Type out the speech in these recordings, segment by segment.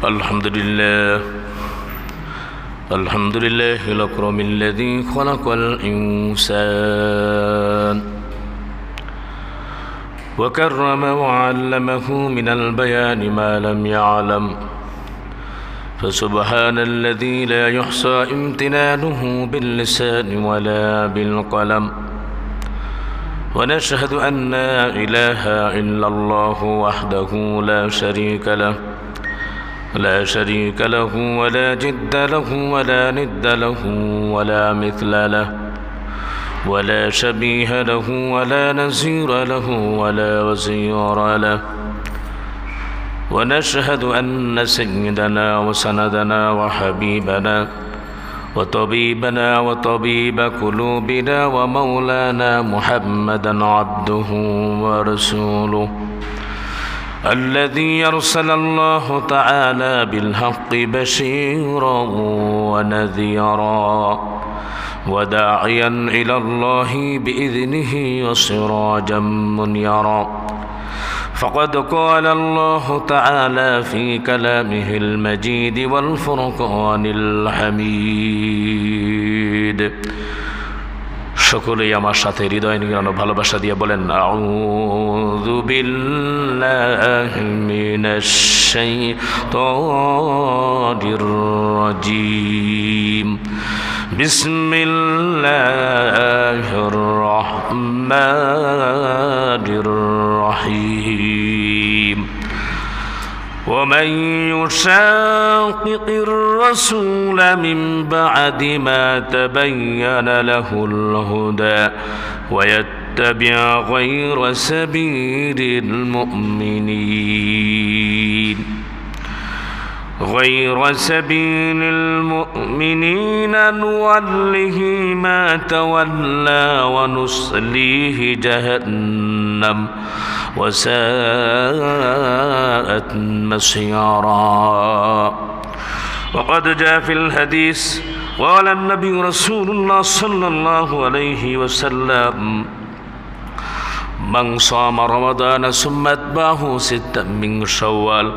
الحمد لله الأكرم الذي خلق الإنسان وكرم وعلمه من البيان ما لم يعلم فسبحان الذي لا يحصى امتنانه باللسان ولا بالقلم ونشهد أن لا إله إلا الله وحده لا شريك له ولا جد له ولا ند له ولا مثل له ولا شبيه له ولا نزير له ولا وزير له ونشهد أن سيدنا وسندنا وحبيبنا وطبيبنا وطبيب قلوبنا ومولانا محمدا عبده ورسوله الذي أرسل الله تعالى بالحق بشيرا ونذيرا وداعيا إلى الله بإذنه وسراجا منيرا فقد قال الله تعالى في كلامه المجيد والفرقان الحميد সকলেই আমার সাথে হৃদয় নিংড়ানো ভালোবাসা দিয়ে বলেন আউযু বিল্লাহি মিনাশ শাইতানির রাজীম বিসমিল্লাহির রহমানির রহিম ومن يشاقق الرسول من بعد ما تبين له الهدى ويتبع غير سبيل المؤمنين نوله ما تولى ونصليه جهنم وساءت مصيرا وقد جاء في الحديث قال النبي رسول الله صلى الله عليه وسلم من صام رمضان ثم اتبعه ستا من شوال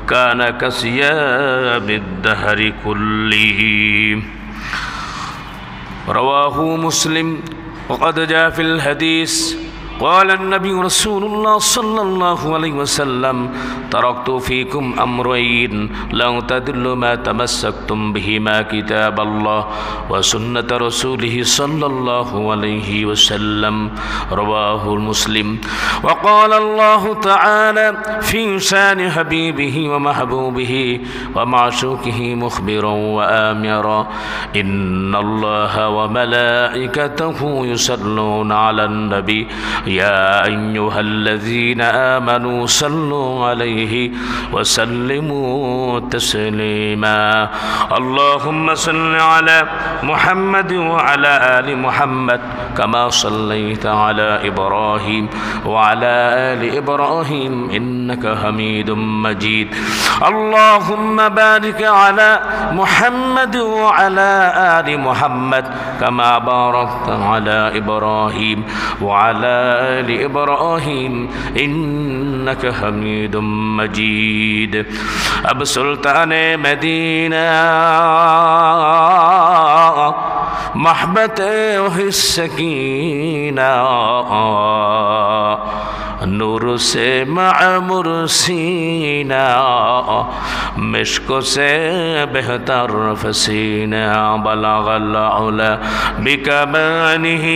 كان كصيام الدهر كله رواه مسلم وقد جاء في الحديث قال النبي رسول الله صلى الله عليه وسلم تركت فيكم أمرين لن تضلوا ما تمسكتم بهما كتاب الله وسنة رسوله صلى الله عليه وسلم رواه مسلم وقال الله تعالى في شان حبيبه ومحبوبه ومعشوقه مخبرا وآمرا إن الله وملائكته يصلون على النبي يا أيها الذين آمنوا صلوا عليه وسلموا تسليما اللهم صل على محمد وعلى آل محمد كما صليت على إبراهيم وعلى آل إبراهيم إنك حميد مجيد اللهم بارك على محمد وعلى آل محمد كما باركت على إبراهيم وعلى آل إبراهيم إنك حميد مجيد أبو سلطان مدينة محبت السكينة نور سے معمر سینہ مشک سے بہتر فسینہ بلغ العلا بکمالہ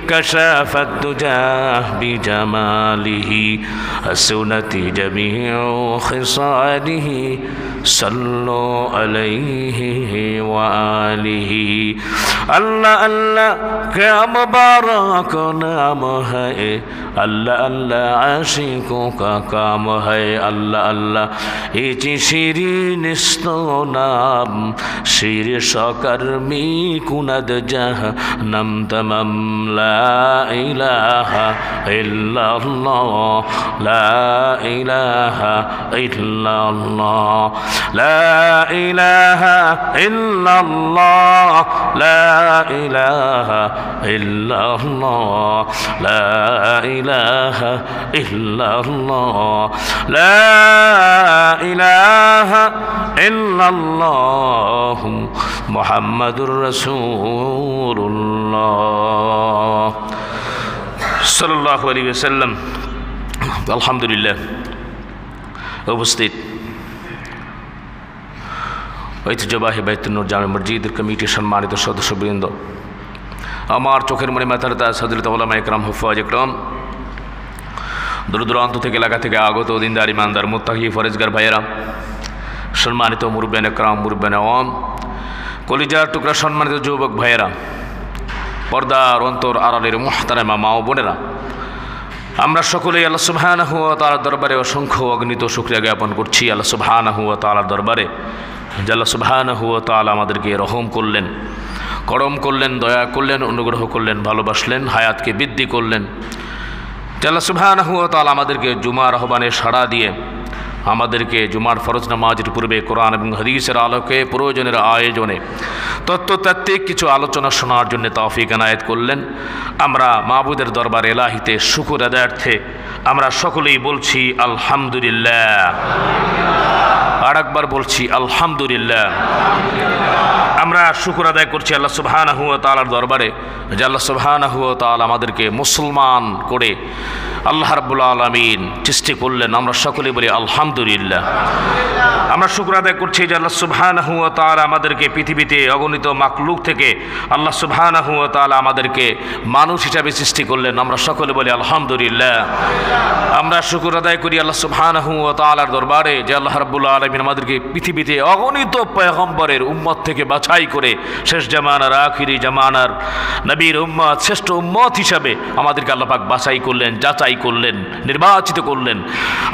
کشف الدجى بجماله حسنت جميع خصاله صلوا عليه وآله اللہ اللہ کیا مبارک نام ہے اللہ اللہ عاشقوں کا کام ہے اللہ اللہ ایچی شیرین استونام شیر شکر می کند جہنم تمام لا الہ الا اللہ لا الہ الا اللہ لا الہ الا اللہ لا الہ الا اللہ لا إله ইল্লাল্লাহ লা ইলাহা ইল্লাল্লাহ মুহাম্মাদুর রাসূলুল্লাহ সাল্লাল্লাহু আলাইহি ওয়াসাল্লাম। আলহামদুলিল্লাহ, উপস্থিত ঐতিহ্যবাহী বাইতুন নূর জামে মসজিদের কমিটির সম্মানিত সদস্যবৃন্দ, আমার চোখের মনে মাথার তাজ হযরত উলামা ইকরাম, হুফাজ ইকরাম, দূর দূরান্ত থেকে এলাকা থেকে আগত দিনদার ইমানদার মুত্তাকি ফরেজগার ভাইয়েরা, সম্মানিত মুরব্বিয়ান ইকরাম, মুরব্বিয়ান আওয়াম, কলিজার টুকরা সম্মানিত যুবক ভাইয়েরা, পর্দার অন্তর আড়ালের মুহতারামা মা ও বোনেরা, আমরা সকলেই আল্লাহ সুবহানাহু ওয়া তাআলার দরবারে অসংখ্য অগণিত শুকরিয়া জ্ঞাপন করছি। আল্লাহ সুবহানাহু ওয়া তাআলার দরবারে যে আল্লাহ সুবহানাহু ওয়া তাআলা আমাদেরকে রহম করলেন, করম করলেন, দয়া করলেন, অনুগ্রহ করলেন, ভালোবাসলেন, হায়াতকে বৃদ্ধি করলেন। যে আল্লাহ সুবহানাহু ওয়া তাআলা আমাদেরকে জুমার আহ্বানে সাড়া দিয়ে আমাদেরকে জুমার ফরজ নামাজের পূর্বে কোরআন এবং হাদিসের আলোকে প্রয়োজনের আয়োজনে তত্ত্বতাত্ত্বিক কিছু আলোচনা শোনার জন্য তৌফিক এনায়েত করলেন। আমরা মাবুদের দরবার এলাহিতে শুকর আদায়ার্থে আমরা সকলেই বলছি আলহামদুলিল্লাহ। আর একবার বলছি আলহামদুলিল্লাহ। আমরা শুকর আদায় করছি আল্লাহ সুবহানাহু ওয়া তাআলার দরবারে যে আল্লাহ সুবহানাহু ওয়া তাআলা আমাদেরকে মুসলমান করে আল্লাহ রাব্বুল আলামিন সৃষ্টি করলেন। আমরা সকলে বলি আলহামদুলিল্লাহ। আমরা শুকর আদায় করছি যে আল্লাহ সুবহানাহু ওয়া তাআলা আমাদেরকে পৃথিবীতে অগণিত মাখলুক থেকে আল্লাহ সুবহানাহু ওয়া তাআলা আমাদেরকে মানুষ হিসাবে সৃষ্টি করলেন। আমরা সকলে বলি আলহামদুলিল্লাহ। আমরা শুকর আদায় করি আল্লাহ সুবহানাহু ওয়া তাআলার দরবারে যে আল্লাহ রাব্বুল আলামিন আমাদেরকে পৃথিবীতে অগণিত পয়গম্বরের উম্মত থেকে বাছাই করে শেষ জামানার আখিরি জামানার নবীর উম্মত, শ্রেষ্ঠ উম্মত হিসাবে আমাদেরকে আল্লাহ পাক বাছাই করলেন, যাচাই করলেন, নির্বাচিত করলেন।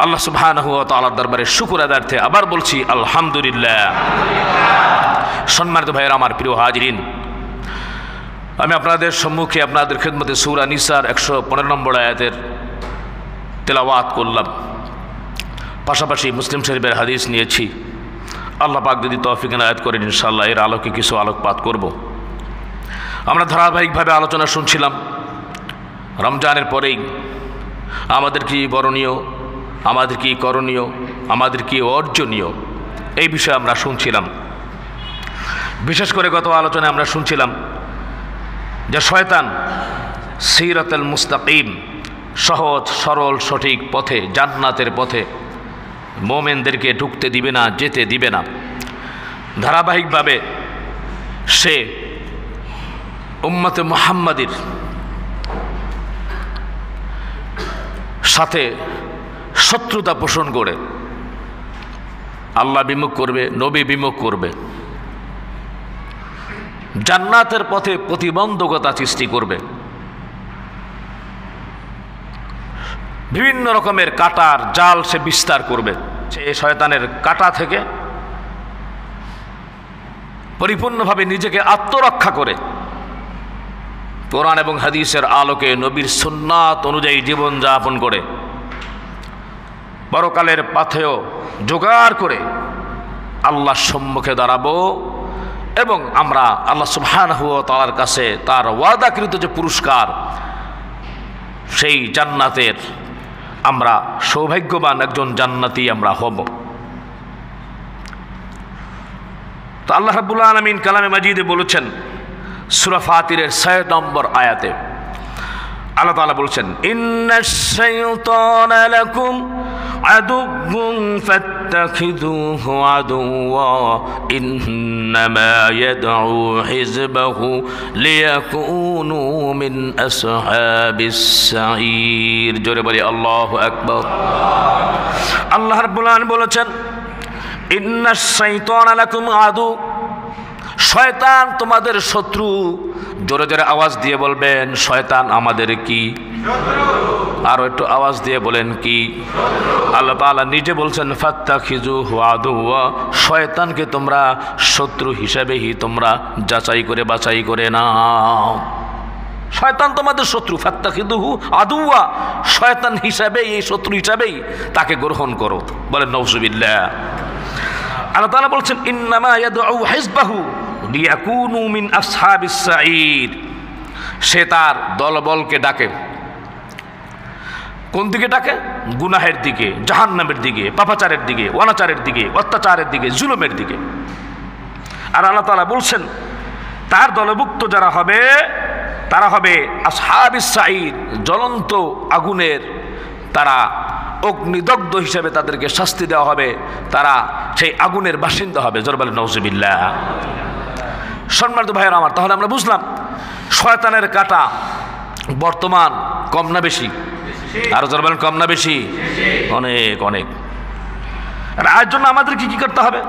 আল্লাহ সুবহানাহু ওয়া তাআলার দরবারে শুকর আদায়ার্থে আবার বলছি আলহামদুলিল্লাহ। সম্মানিত ভাইয়েরা, আমার প্রিয় হাজিরিন, আমি আপনাদের সম্মুখে আপনাদের খেদমতে সূরা নিসার 115 নম্বর আয়াতের তেলাওয়াত করলাম, পাশাপাশি মুসলিম শরীফের হাদিস নিয়েছি। আল্লাহ পাক যদি তৌফিক এনায়েত করেন ইনশাআল্লাহ এর আলোকে কিছু আলোকপাত করব। আমরা ধারাবাহিকভাবে আলোচনা শুনছিলাম রমজানের পরেই আমাদের কি বরণীয়, আমাদের কি করণীয়, আমাদের কি অর্জনীয়, এই বিষয়ে আমরা শুনছিলাম। বিশেষ করে গত আলোচনায় আমরা শুনছিলাম যে শয়তান সিরাতুল মুস্তাকিম, সহজ সরল সঠিক পথে, জান্নাতের পথে মোমেনদেরকে ঢুকতে দিবে না, যেতে দিবে না। ধারাবাহিকভাবে সে উম্মতে মুহাম্মাদির সাথে শত্রুতা পোষণ করে আল্লাহ বিমুখ করবে, নবী বিমুখ করবে, জান্নাতের পথে প্রতিবন্ধকতা সৃষ্টি করবে, বিভিন্ন রকমের কাটার জাল সে বিস্তার করবে। সে শয়তানের কাটা থেকে পরিপূর্ণভাবে নিজেকে আত্মরক্ষা করে কোরআন এবং হাদিসের আলোকে নবীর সুন্নাত অনুযায়ী জীবন যাপন করে পরকালের পাথেয় জোগাড় করে আল্লাহর সম্মুখে দাঁড়াবো এবং আমরা আল্লাহ সুবহানাহু ওয়া তাআলার কাছে তার ওয়াদাকৃত যে পুরস্কার, সেই জান্নাতের আমরা সৌভাগ্যবান একজন জান্নাতি আমরা হব। তো আল্লাহ রাব্বুল আলামিন কালামে মাজিদে বলেছেন সূরা ফাতিরের 6 নম্বর আয়াতে আল্লাহ তাআলা বলছেন, ইন্নাশ শাইতানা লাকুম আদুউন ফাত্তাখিযুহু আদুওয়া ইন্নামা ইয়াদউ হিজবাহু লিয়াকুনু মিন আসহাবিস সাঈর। জোরে বলি আল্লাহু আকবার। আল্লাহ রাব্বুল আলামিন বলেছেন, ইন্নাশ শাইতানা লাকুম আদু, শয়তান তোমাদের শত্রু। জোরে জোরে আওয়াজ দিয়ে বলবেন, শয়তান আমাদের কি? আরো একটু আওয়াজ দিয়ে বলেন কি? আল্লাহ তাআলা নিজে বলছেন, ফাত্তাখিযুহু আদুওয়া, শয়তানকে তোমরা শত্রু হিসাবেই তোমরা যাচাই করে বাছাই করে নাও। শয়তান তোমাদের শত্রু, ফাত্তাখিযুহু আদুওয়া, শয়তান হিসাবেই, এই শত্রু হিসাবেই তাকে গ্রহণ করো। বলেন নাউযুবিল্লাহ। আল্লাহ তাআলা বলছেন, ইন্নামা ইয়াদউ হিজবাহু লিয়াকুনু মিন আসহাবিস সাঈর, সে তার দলবলকে ডাকে কোন দিকে ডাকে? গুনাহের দিকে, জাহান্নামের দিকে, পাপাচারের দিকে, অনাচারের দিকে, অত্যাচারের দিকে, জুলুমের দিকে। আর আল্লাহ তাআলা বলছেন তার দলভুক্ত যারা হবে তারা হবে আসহাবিস সাঈর, জ্বলন্ত আগুনের, তারা অগ্নিদগ্ধ হিসেবে তাদেরকে শাস্তি দেওয়া হবে, তারা সেই আগুনের বাসিন্দা হবে। জোরে বলেন নাউজুবিল্লাহ। সম্মানিত ভাইয়েরা আমার, তাহলে আমরা বুঝলাম শয়তানের কাঁটা বর্তমান কম না বেশি? আর জোরে বলেন কম না বেশি? অনেক অনেক। আর এর জন্য আমাদেরকে কি করতে হবে?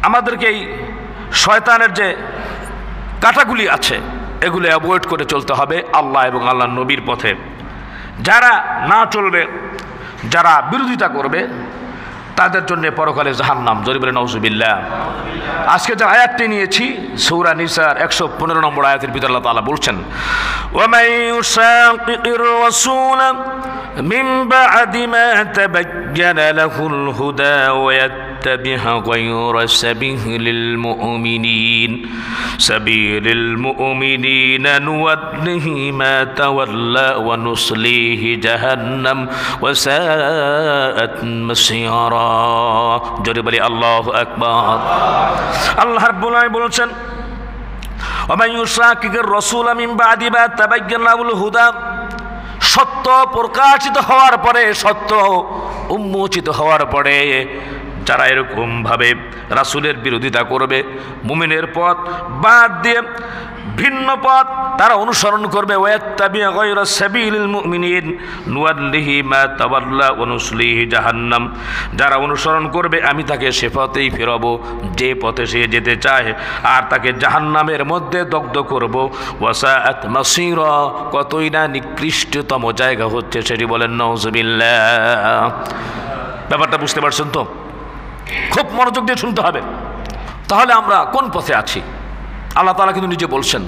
আমাদেরকে এই শয়তানের যে কাঁটাগুলি আছে এগুলো অ্যাভয়েড করে চলতে হবে আল্লাহ এবং আল্লাহর নবীর পথে। যারা না চলবে, যারা বিরোধিতা করবে, তাদের জন্য পরকালে জাহান্নাম। জোরে বলেন নাউজুবিল্লাহ। আজকে যে আয়াতটি নিয়েছি সূরা নিসার 115 নম্বর আয়াতের ভিতরে আল্লাহ তাআলা বলছেন, ওয়ামান ইউশাকিকির রাসূল মিন বা'দি মা তাবায়্যানা লাহুল হুদা ওয়া يتبع غير سبيل المؤمنين نوله ما تولى ونصليه جهنم وساءت مصيرا। জোরে বলি আল্লাহু আকবার। আল্লাহ রাব্বুল আলামিন বলেছেন ওয়ামান ইউশাকিকির রাসূল মিন বা'দি মা তাবায়্যানা লাহুল হুদা, সত্য প্রকাশিত হওয়ার পরে, সত্য উন্মোচিত হওয়ার পরে যারা এরকম ভাবে রাসূলের বিরোধিতা করবে, মুমিনের পথ বাদ দিয়ে ভিন্ন পথ তারা অনুসরণ করবে, ওয়াত্তাবি গায়রা সাবিলিল মুমিনিন নুওয়াল্লিহি মা তাওয়াল্লা ওয়া নুসলিহি জাহান্নাম, যারা অনুসরণ করবে আমি তাকে সে পথেই ফেরাবো যে পথে সে যেতে চায়, আর তাকে জাহান্নামের মধ্যে দগ্ধ করব। ওয়াসাআত মাসীরা, কতই না নিকৃষ্টতম জায়গা হচ্ছে সেটি। বলেন নাউজুবিল্লাহ। ব্যাপারটা বুঝতে পারছেন তো? খুব মনোযোগ দিয়ে শুনতে হবে। তাহলে আমরা কোন পথে আছি? আল্লাহ তাআলা কিন্তু নিজে বলছেন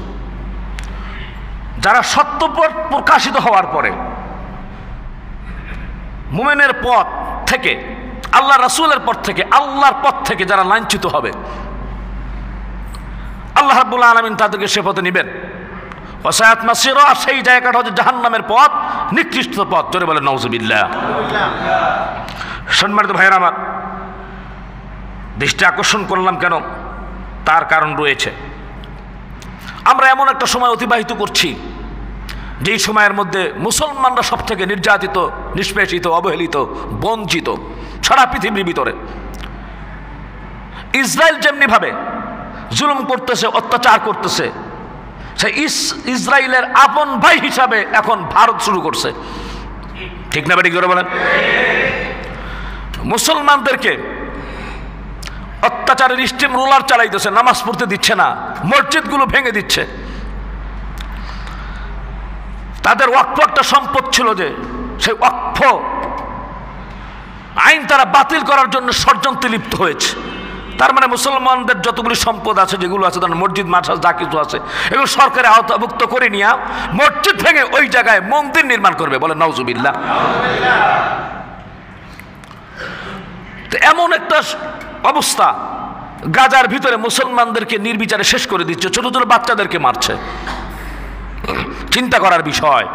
যারা সত্য পথ প্রকাশিত হওয়ার পরে মুমিনের পথ থেকে, আল্লাহ রাসূলের পথ থেকে, আল্লাহর পথ থেকে যারা লাঞ্ছিত হবে, আল্লাহ রাব্বুল আলামিন তাদেরকে সে পথে নেবেন। ওয়াসাআত মাসীরা, সেই জায়গাটা হচ্ছে জাহান্নামের পথ, নিকৃষ্ট পথ। জোরে বলেন নাউজুবিল্লাহ। সম্মানিত ভাইয়েরা আমার, দৃষ্টি আকর্ষণ করলাম কেন? তার কারণ রয়েছে। আমরা এমন একটা সময় অতিবাহিত করছি যেই সময়ের মধ্যে মুসলমানরা সব থেকে নির্যাতিত, নিষ্পেষিত, অবহেলিত, বঞ্চিত সারা পৃথিবীর ভিতরে। ইসরায়েল যেমনিভাবে জুলুম করতেছে, অত্যাচার করতেছে, সেই ইসরায়েলের আপন ভাই হিসাবে এখন ভারত শুরু করছে। ঠিক না বেটি করে বলেন? মুসলমানদেরকে অত্যাচারের স্টিম রোলার চালাইতেছে, নামাজ পড়তে দিচ্ছে না, মসজিদগুলো ভেঙে দিচ্ছে। তাদের ওয়াকফ একটা সম্পদ ছিল, যে সেই ওয়াকফ আইন তারা বাতিল করার জন্য ষড়যন্ত্রে লিপ্ত হয়েছে। তার মানে মুসলমানদের যতগুলি সম্পদ আছে, যেগুলো আছে, তার মসজিদ মাদ্রাসা যা কিছু আছে, এগুলো সরকারের আওতাভুক্ত করে নিয়ে মসজিদ ভেঙে ওই জায়গায় মন্দির নির্মাণ করবে। বলে নাউজুবিল্লাহ। তো এমন একটা অবস্থা, গাজার ভিতরে মুসলমানদেরকে নির্বিচারে শেষ করে দিচ্ছে, ছোট ছোট বাচ্চাদেরকে মারছে। চিন্তা করার বিষয়।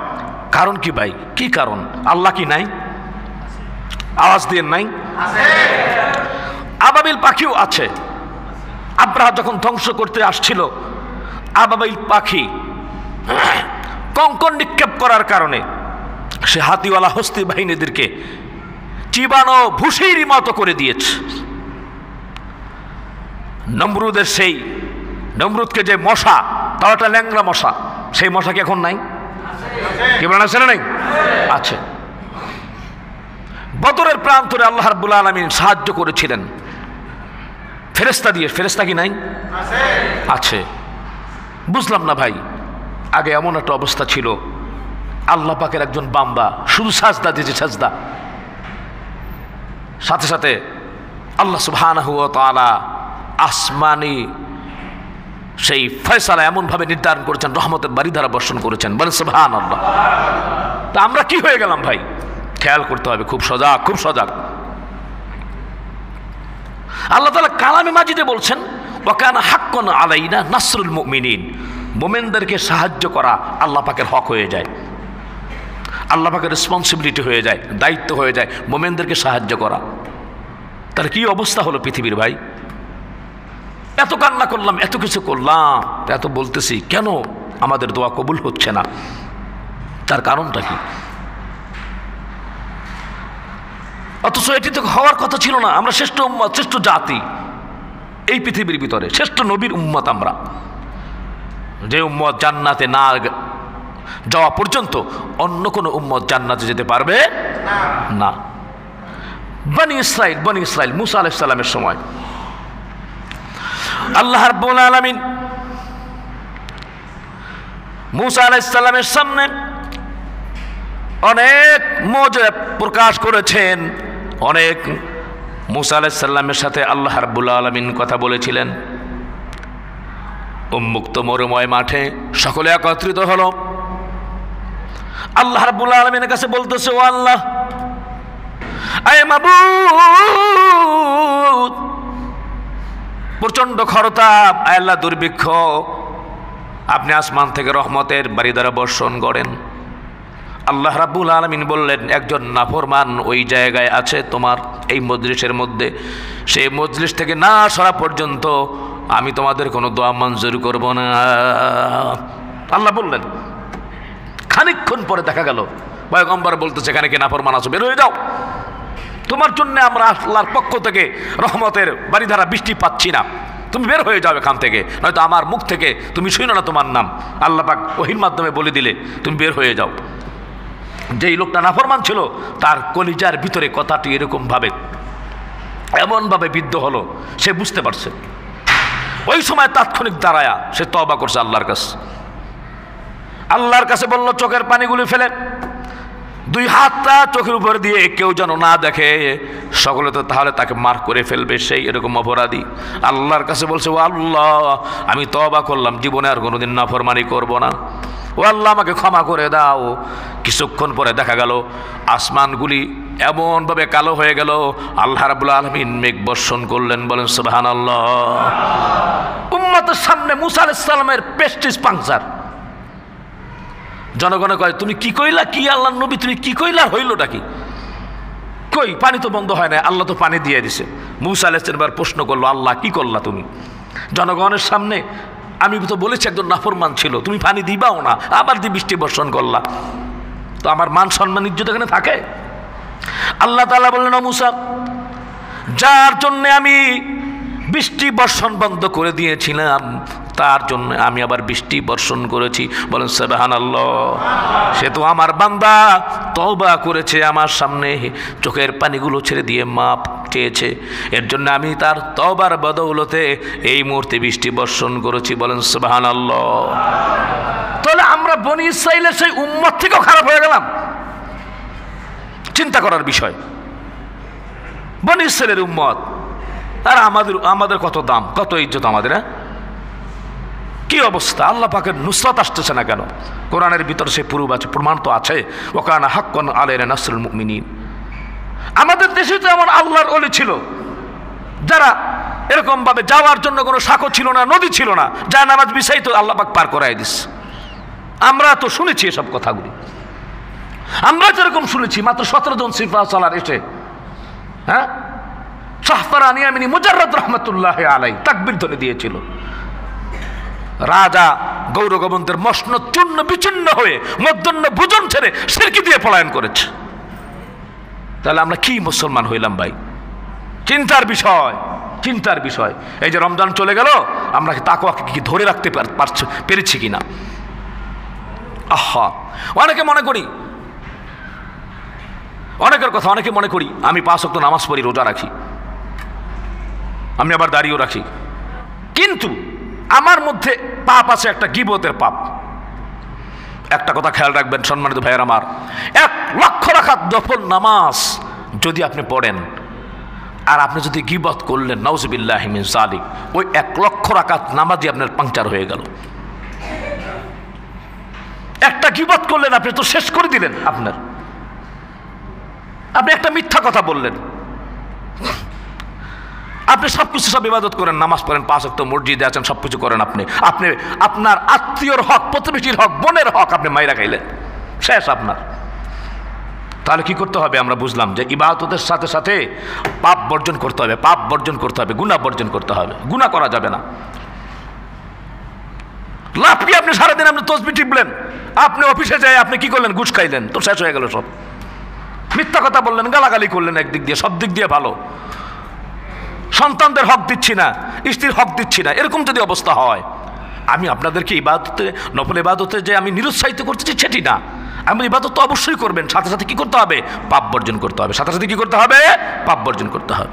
কারণ কি ভাই? কি কারণ? আল্লাহ কি নাই? আওয়াজ দিয়ে নাই? আবাবিল পাখিও আছে। আব্রাহা যখন ধ্বংস করতে আসছিল, আবাবিল পাখি কঙ্কর নিক্ষেপ করার কারণে সে হাতিওয়ালা হস্তি বাহিনীদেরকে চিবানো ভুসির মতো করে দিয়েছে। নমরুদের সেই নমরুদকে যে মশা, তাও একটা ল্যাংড়া মশা, সেই মশা কি এখন নাই? কি বলেন আছে না নাই? আছে। বদরের প্রান্তরে আল্লাহ রাব্বুল আলামিন সাহায্য করেছিলেন ফেরেশতা দিয়ে। ফেরেশতা কি নাই? আছে। বুঝলাম না ভাই, আগে এমন একটা অবস্থা ছিল, আল্লাহ পাকের একজন বান্দা শুধু সাজদা দিয়েছে, সাজদা, সাথে সাথে আল্লাহ সুবহানাহু ওয়া তাআলা আসমানি সেই ফয়সালা এমনভাবে নির্ধারণ করেছেন, রহমতের বারিধারা বর্ষণ করেছেন। বলেন সুবহানাল্লাহ। তা আমরা কি হয়ে গেলাম ভাই? খেয়াল করতে হবে, খুব সজাগ, খুব সজাগ। আল্লাহ তাআলা কালামে মাজিদে বলছেন, ওয়া কানা হাক্কান আলাইনা নাসরুল মুমিনিন, মুমিনদেরকে সাহায্য করা আল্লাহ পাকের হক হয়ে যায়। আল্লাহ পাকের রেসপন্সিবিলিটি হয়ে যায়, দায়িত্ব হয়ে যায় মোমেনদেরকে সাহায্য করা। তার কি অবস্থা হলো পৃথিবীর ভাই? এত কান্না করলাম, এত কিছু করলাম, এত বলতেছি, কেন আমাদের দোয়া কবুল হচ্ছে না? তার কারণটা কি? অথচ এটি তো হওয়ার কথা ছিল না। আমরা শ্রেষ্ঠ উম্মত, শ্রেষ্ঠ জাতি এই পৃথিবীর ভিতরে, শ্রেষ্ঠ নবীর উম্মত আমরা, যে উম্মত জান্নাতে না যাওয়া পর্যন্ত অন্য কোনো উম্মত জান্নাতে যেতে পারবে না। বনি ইসরাইল মুসা আলাইহিস সালামের সময় আল্লাহ রাব্বুল আলামিন মুসা আলাইহিস সালামের সামনে অনেক মুজিজা প্রকাশ করেছেন, অনেক মুসা আলাইহিস সালামের সাথে আল্লাহ রাব্বুল আলামিন কথা বলেছিলেন। উন্মুক্ত মরুময় মাঠে সকলে একত্রিত হলো। আল্লাহ রাব্বুল আলামিনের কাছে বলতেছে, ও আল্লাহ, আয় মাবুদ, প্রচন্ড খরতাপ, আয় আল্লাহ দুর্ভিক্ষ, আপনি আসমান থেকে রহমতের বাড়ি দ্বারা বর্ষণ করেন। আল্লাহ রাব্বুল আলামিন বললেন, একজন নাফরমান ওই জায়গায় আছে তোমার এই মজলিসের মধ্যে, সেই মজলিস থেকে না সরা পর্যন্ত আমি তোমাদের কোনো দোয়া মঞ্জুর করব না। আল্লাহ বললেন। খানিকক্ষণ পরে দেখা গেল পয়গম্বর বলতেছে, এখানে কি নাফরমান আছো, বের হয়ে যাও, তোমার জন্য আমরা আল্লাহর পক্ষ থেকে রহমতের বাড়িধারা বৃষ্টি পাচ্ছি না, তুমি বের হয়ে যাও এখান থেকে, নয়তো আমার মুখ থেকে তুমি শুনো না তোমার নাম, আল্লাহ পাক ওহীর মাধ্যমে বলে দিলে তুমি বের হয়ে যাও। যেই লোকটা নাফরমান ছিল তার কলিজার ভিতরে কথাটি এমনভাবে বিদ্ধ হলো, সে বুঝতে পারছে। ওই সময় তাৎক্ষণিক দাঁড়ায়া সে তওবা করছে আল্লাহর কাছে বলল, চোখের পানিগুলি ফেলে দুই হাতটা চোখের উপর দিয়ে কেউ যেন না দেখে, সকলে তো তাহলে তাকে মার করে ফেলবে, সেই এরকম অপরাধী। আল্লাহর কাছে বলছে, ও আল্লাহ, আমি তওবা করলাম, জীবনে আর কোনোদিন নাফরমানি করব না, ও আল্লাহ আমাকে ক্ষমা করে দাও। কিছুক্ষণ পরে দেখা গেল আসমানগুলি এমনভাবে কালো হয়ে গেল, আল্লাহ রাব্বুল আলামিন মেঘ বর্ষণ করলেন। বলেন সুবহানাল্লাহ। উম্মতের সামনে মুসা আলাইহিস সালামের প্রেস্টিজ পাংচার। জনগণে কয়, তুমি কি কইলা, কি আল্লাহর নবী তুমি কি কইলা, হইলটা কি? কই পানি তো বন্ধ হয় না, আল্লাহ তো পানি দিয়ে দিছে। মুসা আলাইহিস সালাম প্রশ্ন করলো, আল্লাহ কি করলা তুমি? জনগণের সামনে আমি তো বলেছি একজন নাফরমান ছিল, তুমি পানি দিবাও না, আবার দিয়ে বৃষ্টি বর্ষণ করলা, তো আমার মান সম্মান ইজ্জত এখানে থাকে? আল্লাহ তাআলা বললেন, মুসা, যার জন্য আমি বৃষ্টি বর্ষণ বন্ধ করে দিয়েছিলাম তার জন্য আমি আবার বৃষ্টি বর্ষণ করেছি। বলেন সুবহানাল্লাহ। সে তো আমার বান্দা, তওবা করেছে, আমার সামনে চোখের পানিগুলো ছেড়ে দিয়ে মাপ চেয়েছে, এর জন্য আমি তার তওবার বদৌলতে এই মুহূর্তে বৃষ্টি বর্ষণ করেছি। বলেন সুবহানাল্লাহ। তাহলে আমরা বনি ইসরাইলের সেই উম্মত থেকেও খারাপ হয়ে গেলাম। চিন্তা করার বিষয়। বনি ইসরাইলের উম্মত, আর আমাদের কত দাম, কত ইজ্জত আমাদের, কি অবস্থা? আল্লাহ পাকের নুসরাত আসতেছে না কেন? কোরআনের ভিতরে সে প্রমাণ তো আছে, ওয়াকানা হাক্কান আলাইনা নাসরুল মুমিনিন। আমাদের দেশে তো এমন আল্লাহর ওলি ছিল যারা এরকম ভাবে যাওয়ার জন্য কোনো সাঁকো ছিল না, নদী ছিল না, যা নামাজ বিছাই তো আল্লাহ পাক পার করাই দিস। আমরা তো শুনেছি এসব কথাগুলি, আমরা যেরকম শুনেছি, মাত্র 17 জন সিফা সালার এসে শাহফারান ইয়ামিনী মুজাররদ রহমাতুল্লাহ আলাইহি তাকবীর ধ্বনি দিয়েছিল। রাজা গৌরগোবন্তের মসনদ চূর্ণ বিচূর্ণ হয়ে মধ্যাহ্ন ভোজন ছেড়ে শিরকি দিয়ে পলায়ন করেছে। তাহলে আমরা কি মুসলমান হইলাম ভাই? চিন্তার বিষয়, চিন্তার বিষয়। এই যে রমজান চলে গেল, আমরা তাকওয়াকে কি ধরে রাখতে পেরেছি কিনা? আহা, অনেকে মনে করি, অনেকের কথা অনেকে মনে করি আমি 5 ওয়াক্ত নামাজ পড়ি, রোজা রাখি, আমি আবার দাড়িও রাখি, কিন্তু আমার মধ্যে পাপ আছে, একটা গীবতের পাপ। একটা কথা খেয়াল রাখবেন সম্মানিত ভাইয়ের আমার, 1 লক্ষ রাকাত নফল নামাজ যদি আপনি পড়েন আর আপনি যদি গীবত করলেন, নাউজুবিল্লাহি মিন যালিক, ওই 1 লক্ষ রাকাত নামাজই আপনার পাংচার হয়ে গেল। একটা গীবত করলেন, আপনি তো শেষ করে দিলেন আপনি একটা মিথ্যা কথা বললেন। আপনি সবকিছু সব ইবাদত করেন, নামাজ পড়েন, 5 ওয়াক্ত মসজিদে আছেন, সবকিছু করেন, আপনি আপনার আত্মীয়র হক, প্রতিবেশীর হক, বোনের হক আপনি মাইরা খাইলেন, শেষ আপনার। তাহলে কি করতে হবে? আমরা বুঝলাম যে ইবাদতের সাথে সাথে পাপ বর্জন করতে হবে, পাপ বর্জন করতে হবে, গুনাহ বর্জন করতে হবে। গুনাহ করা যাবে না। লাভ কি? আপনি সারাদিন আপনি তসবিহ টিপলেন, আপনি অফিসে যাই আপনি কি করলেন? ঘুষ খাইলেন, তো শেষ হয়ে গেল সব। মিথ্যা কথা বললেন, গালাগালি করলেন, একদিক দিয়ে সব দিক দিয়ে ভালো। সন্তানদের হক দিচ্ছি না, স্ত্রীর হক দিচ্ছি না, এরকম যদি অবস্থা হয়, আমি আপনাদেরকে ইবাদতে, নফল ইবাদতে যে আমি নিরুৎসাহিত করতেছি সেটি না। আমি ইবাদত তো অবশ্যই করবেন, সাথে সাথে কি করতে হবে? পাপ বর্জন করতে হবে। সাথে সাথে কি করতে হবে? পাপ বর্জন করতে হবে।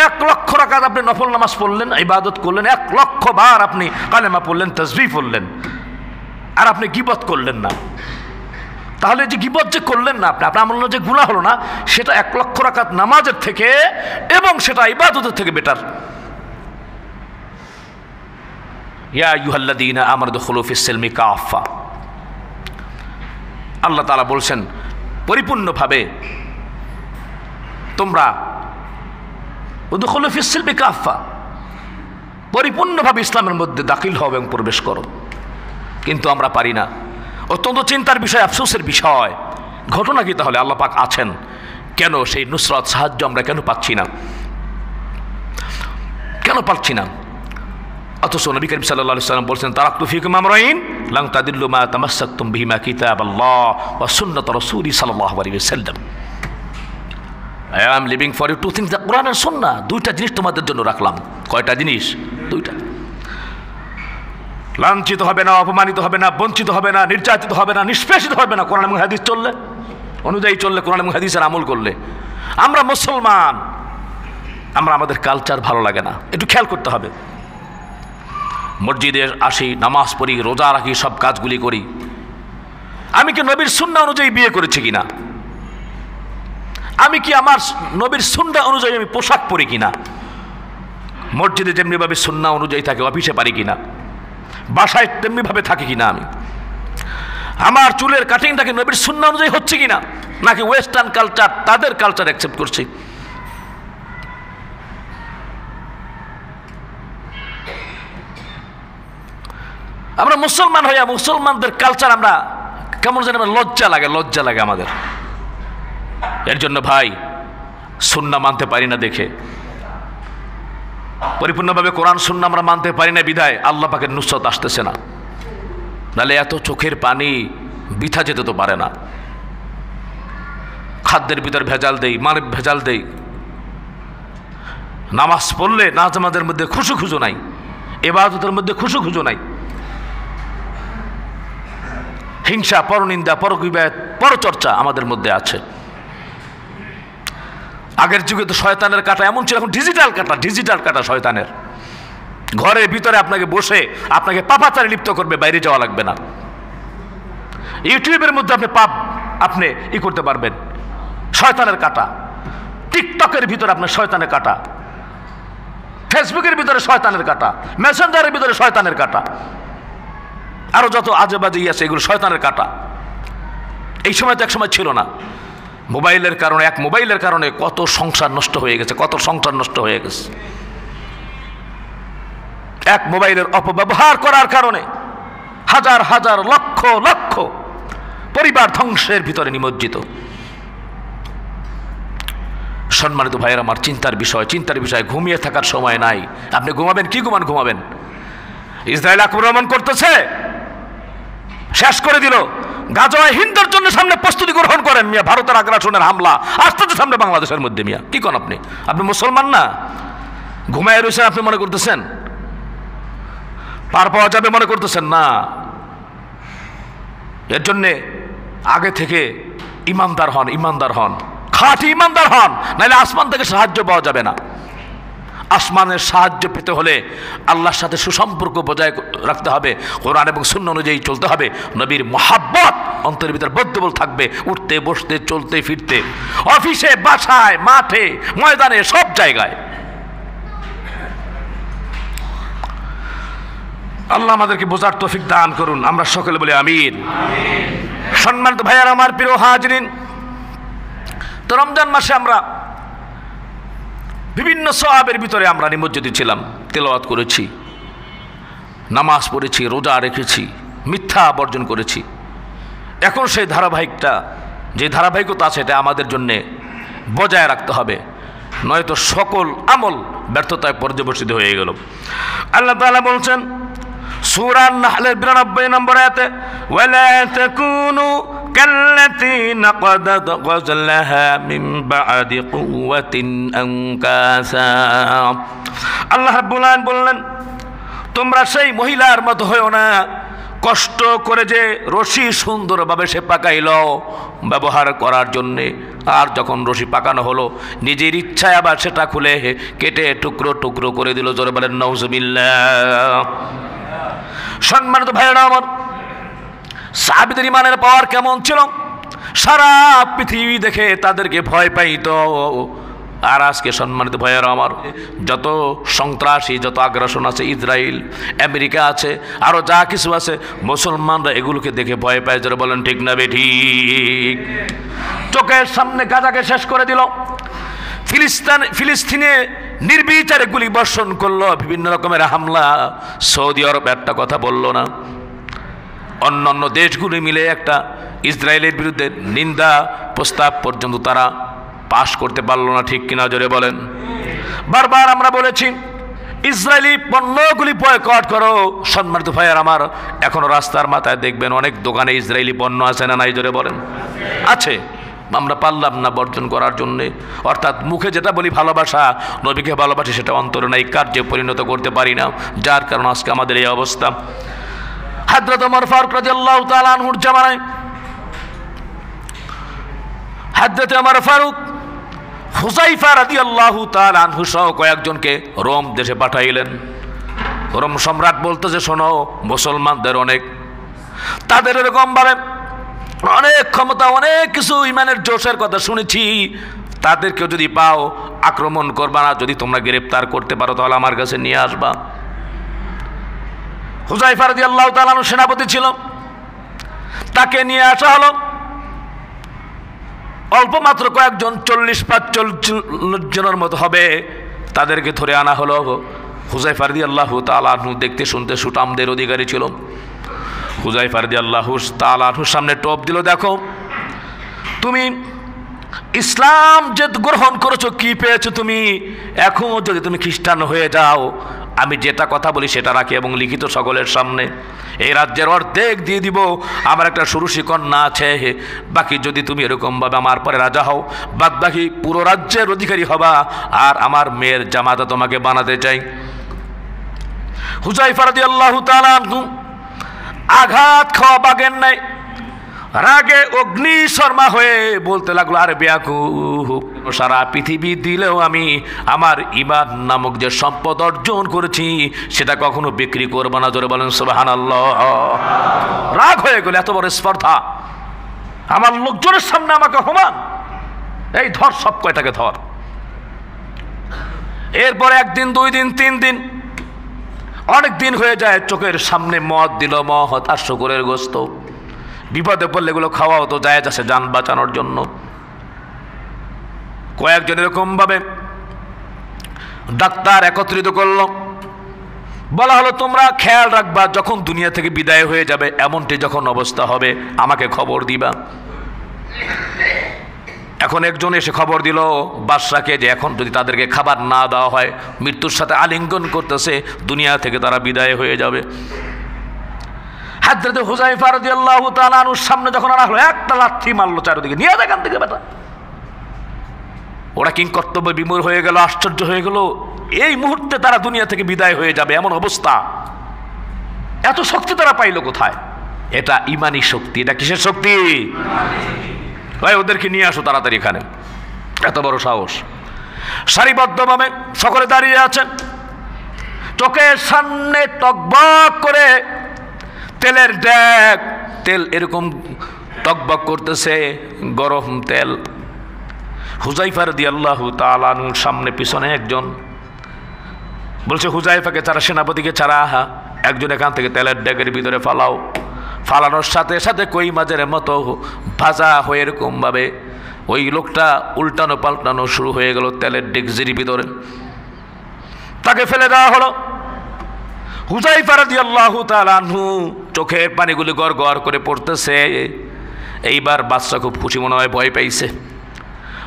1 লক্ষ রাকাত আপনি নফল নামাজ পড়লেন, ইবাদত করলেন, 1 লক্ষ বার আপনি কালেমা পড়লেন, তাসবিহ পড়লেন, আর আপনি গীবত করলেন না। তাহলে যে গীবত যে করলেন না আপনি, আপনার আমল যে গুনাহ হলো না, সেটা 1 লক্ষ রাকাত নামাজের থেকে এবং সেটা ইবাদতের থেকে বেটার। ইয়া আইয়ুহাল্লাযীনা আমানু দুখুলু ফিস-সিলমি কাফা। আল্লাহ তাআলা বলছেন পরিপূর্ণভাবে তোমরা উদখুলু ফিস-সিলমি কাফা, পরিপূর্ণভাবে ইসলামের মধ্যে দাখিল হও এবং প্রবেশ করো। কিন্তু আমরা পারি না। অত্যন্ত চিন্তার বিষয়, আফসোসের বিষয়। ঘটনা কি তাহলে? আল্লাহ পাক আছেন, কেন সেই নুসরাত সাহায্য আমরা কেন পাচ্ছি না? কেন পাচ্ছি না? অথচ নবী করিম সাল্লাল্লাহু আলাইহি ওয়াসাল্লাম বলছেন, তারাকতু ফীকুম আমরাইন লান তাদিল্লু মা তামাসসাকতুম বিহিমা কিতাবাল্লাহ ওয়া সুন্নাত রাসূলি সাল্লাল্লাহু আলাইহি ওয়াসাল্লাম। I am living for you two things, the Quran and Sunnah. 2টা জিনিস তোমাদের জন্য রাখলাম। কয়টা জিনিস? 2টা। লাঞ্ছিত হবে না, অপমানিত হবে না, বঞ্চিত হবে না, নির্যাতিত হবে না, নিষ্পেষিত হবে না। কোরআন এবং হাদিস চললে, অনুযায়ী চললে, কোরআন এবং হাদিসের আমল করলে। আমরা মুসলমান, আমরা আমাদের কালচার ভালো লাগে না, একটু খেয়াল করতে হবে। মসজিদে আসি, নামাজ পড়ি, রোজা রাখি, সব কাজগুলি করি। আমি কি নবীর সুন্নাহ অনুযায়ী বিয়ে করেছি কিনা? আমি কি আমার নবীর সুন্নাহ অনুযায়ী আমি পোশাক পরি কিনা? মসজিদে যেমনিভাবে সুন্নাহ অনুযায়ী থাকে, অফিসে পারি কিনা? বাসায় তেমনিভাবে থাকে কিনা? আমি আমার চুলের কাটিংটাকে নবীর সুন্নাহ অনুযায়ী হচ্ছে কিনা, নাকি ওয়েস্টার্ন কালচার, তাদের কালচার অ্যাকসেপ্ট করছি? আমরা মুসলমান হইয়া মুসলমানদের কালচার আমরা কেমন জানি আমার লজ্জা লাগে আমাদের। এর জন্য ভাই, সুন্নাহ মানতে পারি না দেখে, পরিপূর্ণভাবে কোরআন সুন্নাহ আমরা মানতে পারি না বিধায় আল্লাহ পাকের নুসরত আসতেছে না। নাহলে এত চোখের পানি বৃথা যেতে তো পারে না। খাদ্যের ভিতর ভেজাল দেই, মানব ভেজাল দেই। নামাজ পড়লে নামাজের মধ্যে খুশু নাই, ইবাদতের মধ্যে খুশু নাই। হিংসা, পরনিন্দা, পরগীবত, পরচর্চা আমাদের মধ্যে আছে। আগের যুগে তো শয়তানের কাঁটা এমন ছিল, এখন ডিজিটাল কাঁটা শয়তানের। ঘরের ভিতরে আপনাকে বসে আপনাকে পাপাচারে লিপ্ত করবে, বাইরে যাওয়া লাগবে না। ইউটিউবের মধ্যে আপনি পাপ আপনি করতে পারবেন, শয়তানের কাঁটা। টিকটকের ভিতরে আপনার শয়তানের কাঁটা, ফেসবুকের ভিতরে শয়তানের কাঁটা, মেসেঞ্জারের ভিতরে শয়তানের কাঁটা, আরো যত আজে বাজে আছে, এগুলো শয়তানের কাঁটা। এই সময় তো এক সময় ছিল না। মোবাইলের কারণে, এক মোবাইলের কারণে কত সংসার নষ্ট হয়ে গেছে, এক মোবাইলের অপব্যবহার করার কারণে হাজার হাজার লক্ষ লক্ষ পরিবার ধ্বংসের ভিতরে নিমজ্জিত। সম্মানিত ভাইয়েরা আমার, চিন্তার বিষয়। ঘুমিয়ে থাকার সময় নাই। আপনি ঘুমাবেন কি? ঘুমাবেন। ইসরায়েল আক্রমণ করতেছে, শেষ করে দিল। গাজায় হিন্দের জন্য সামনে প্রস্তুতি গ্রহণ করেন মিয়া। ভারতের আগ্রাসনের হামলা আসতেছে সামনে বাংলাদেশের মধ্যে। মিয়া কি করেন আপনি মুসলমান না? ঘুমায় রয়েছেন, আপনি মনে করতেছেন পার পাওয়া যাবে, মনে করতেছেন না। এর জন্যে আগে থেকে ইমানদার হন, খাঁটি ইমানদার হন, নাহলে আসমান থেকে সাহায্য পাওয়া যাবে না। আসমানের সাহায্য পেতে হলে আল্লাহর সাথে সুসম্পর্ক বজায় রাখতে হবে, কোরআন এবং সুন্নাহ অনুযায়ী চলতে হবে। নবীর মহাব্বত অন্তরের ভিতর বদ্ধবল থাকবে, উঠতে বসতে চলতে ফিরতে, অফিসে, বাসায়, মাঠে, ময়দানে, সব জায়গায়। আল্লাহ আমাদেরকে বোঝার তৌফিক দান করুন। আমরা সকলে বলি আমিন। সম্মানিত ভাইয়ারা আমার, প্রিয় হাজিরিন, তো রমজান মাসে আমরা বিভিন্ন সওয়াবের ভিতরে আমরা নিমজ্জিত ছিলাম। তেলাওয়াত করেছি, নামাজ পড়েছি, রোজা রেখেছি, মিথ্যা বর্জন করেছি। এখন সেই ধারাবাহিকটা, যে ধারাবাহিকতা আছে, এটা আমাদের জন্যে বজায় রাখতে হবে, নয়তো সকল আমল ব্যর্থতায় পর্যবসিত হয়ে গেল। আল্লাহ তাআলা বলছেন সূরা নাহলের 92 নম্বর আয়াতে, ওয়ালা তাকুনু কাল্লাতী নাকাদাত গাজলাহা মিন বা'দি কুওয়াতিন আনকাসা। আল্লাহ রাব্বুল আলামিন বললেন, তোমরা সেই মহিলার মতো হয়ো না, কষ্ট করে যে রশি সুন্দরভাবে সে পাকাইল ব্যবহার করার জন্যে, আর যখন রশি পাকানো হলো নিজের ইচ্ছায় আবার সেটা খুলে কেটে টুকরো টুকরো করে দিল। জোরে বলেন নাউজুবিল্লাহ। সম্মানিত ভাইরা আমার, সাহাবীদের ইমানের পাওয়ার কেমন ছিল, সারা পৃথিবী দেখে তাদেরকে ভয় পাইত। আর আজকে সম্মানিত ভাইয়েরা আমার, যত সন্ত্রাসী, যত আগ্রাসন আছে, ইসরায়েল, আমেরিকা আছে, আরও যা কিছু আছে, মুসলমানরা এগুলোকে দেখে ভয় পায়। যারা বলেন ঠিক না বেঠিক? চোখের সামনে গাজাকে শেষ করে দিল, ফিলিস্তিনে নির্বিচারে গুলি বর্ষণ করলো, বিভিন্ন রকমের হামলা। সৌদি আরব একটা কথা বলল না, অন্যান্য দেশগুলি মিলে একটা ইসরায়েলের বিরুদ্ধে নিন্দা প্রস্তাব পর্যন্ত তারা পাশ করতে পারলো না। ঠিক কিনা? জোরে বলেন। বারবার আমরা বলেছি ইসরায়েলি পণ্যগুলি বয়কট করো। সম্মানিত ভাইয়ার আমার, এখনো রাস্তার মাথায় দেখবেন অনেক দোকানে ইসরায়েলি পণ্য আছে না নাই? জোরে বলেন। আছে। আমরা পারলাম না বর্জন করার জন্যে, অর্থাৎ মুখে যেটা বলি ভালোবাসা, নবীকে ভালোবাসি, সেটা অন্তরে নাই, কার্যে পরিণত করতে পারি না, যার কারণে আজকে আমাদের এই অবস্থা। হযরত ওমর ফারুক রাদিয়াল্লাহু তাআলা আনহুর জামানায় হযরত ওমর ফারুক হুযায়ফা রাদিয়াল্লাহু তাআলা আনহু সহ কয়েকজনকে রোম দেশে পাঠাইলেন। রোম সম্রাট বলতো যে, শোনো, মুসলমানদের অনেক, তাদের এরকমভাবে অনেক ক্ষমতা, অনেক কিছু, ইমানের জোশের কথা শুনেছি, তাদেরকেও যদি পাও আক্রমণ করবা না, যদি তোমরা গ্রেফতার করতে পারো তাহলে আমার কাছে নিয়ে আসবা। হুযায়ফা রাদিয়াল্লাহু তাআলা আনহু সেনাপতি ছিল, তাকে নিয়ে আসা হলো। অল্প মাত্র কয়েকজন, 40-45 জনের মতো হবে, তাদেরকে ধরে আনা হলো। হুযায়ফা রাদিয়াল্লাহু তাআলা আনহু দেখতে শুনতে সুঠামদের অধিকারী ছিল। হুযায়ফা রাদিয়াল্লাহু তাআলা আনহুর সামনে টপ দিল, দেখো তুমি ইসলাম যে গ্রহণ করেছো, কি পেয়েছো তুমি? এখন যদি তুমি খ্রিস্টান হয়ে যাও, আমি যেটা কথা বলি সেটা রাখি এবং লিখিত সকলের সামনে, এই রাজ্যের অর্ধেক দিয়ে দিব। আমার একটা ষোড়শী কন্যা আছে, বাকি যদি তুমি এরকমভাবে আমার পরে রাজা হও, বাদ বাকি পুরো রাজ্যের অধিকারী হবা, আর আমার মেয়ের জামাতা তোমাকে বানাতে চাই। হুযায়ফা রাদিয়াল্লাহু তাআলা আনহু আঘাত খাওয়া বাগের নাই, রাগে অগ্নি শর্মা হয়ে বলতে লাগলো, আরে বেয়াকুব, সারা পৃথিবী দিলেও আমি আমার ঈমান নামক যে সম্পদ অর্জন করেছি সেটা কখনো বিক্রি করবো না। জোরে বলেন সুবহানাল্লাহ। রাগ হয়ে গেল, এত বড় স্পর্ধা, আমার লোকজনের সামনে আমাকে অপমান, এই ধর সব কয়টাকে ধর। এরপরে 1 দিন 2 দিন 3 দিন, অনেক দিন হয়ে যায়, চোখের সামনে মদ দিল, মদ আর শুকরের গোস্ত। বিপদে পড়লে এগুলো খাওয়া হতো, জায়েজ আছে যান বাঁচানোর জন্য। কয়েকজন এরকম ভাবে ডাক্তার একত্রিত করলো, বলা হলো তোমরা খেয়াল রাখবা, যখন দুনিয়া থেকে বিদায় হয়ে যাবে, এমনটি যখন অবস্থা হবে আমাকে খবর দিবা। এখন একজন এসে খবর দিল বাদশাকে যে এখন যদি তাদেরকে খাবার না দেওয়া হয়, মৃত্যুর সাথে আলিঙ্গন করতেছে, দুনিয়া থেকে তারা বিদায় হয়ে যাবে। হযরত হুযায়ফা রাদিয়াল্লাহু তাআলা আনহুর সামনে যখন আনা হলো, একটা লাথি মারলো চারিদিকে, নিয়ে যা এখান থেকে বেটা। ওরা কিং কর্তব্য বিমূঢ় হয়ে গেল, আশ্চর্য হয়ে গেল, এই মুহূর্তে তারা দুনিয়া থেকে বিদায় হয়ে যাবে এমন অবস্থা। এত শক্তি তারা পাইল কোথায়? এটা ইমানি শক্তি। এটা কিসের শক্তি? ভাই ওদেরকে নিয়ে আসো তাড়াতাড়ি এখানে। এত বড় সাহস! সারিবদ্ধভাবে সকলে দাঁড়িয়ে আছেন, চোখের সামনে টকবক করে তেলের ড্যাগ, তেল এরকম টকবক করতেছে, গরম তেল। হুযায়ফা রাদিয়াল্লাহু তাআলা আনহুর সামনে পিছনে একজন বলছে, হুযায়ফাকে ছাড়া, সেনাপতিকে ছাড়া, একজন এখান থেকে তেলের ড্যাগের ভিতরে ফালাও। ফালানোর সাথে সাথে কই মাছের মতো ভাজা হয়ে এরকমভাবে ওই লোকটা উল্টানো পাল্টানো শুরু হয়ে গেল তেলের ডেকচির ভিতরে। তাকে ফেলে দেওয়া হলো। হুযায়ফা রাদিয়াল্লাহু তাআলা আনহু চোখের পানিগুলি গড় গড় করে পড়তেছে। এইবার বাচ্চা খুব খুশি মনে হয়, ভয় পাইছে।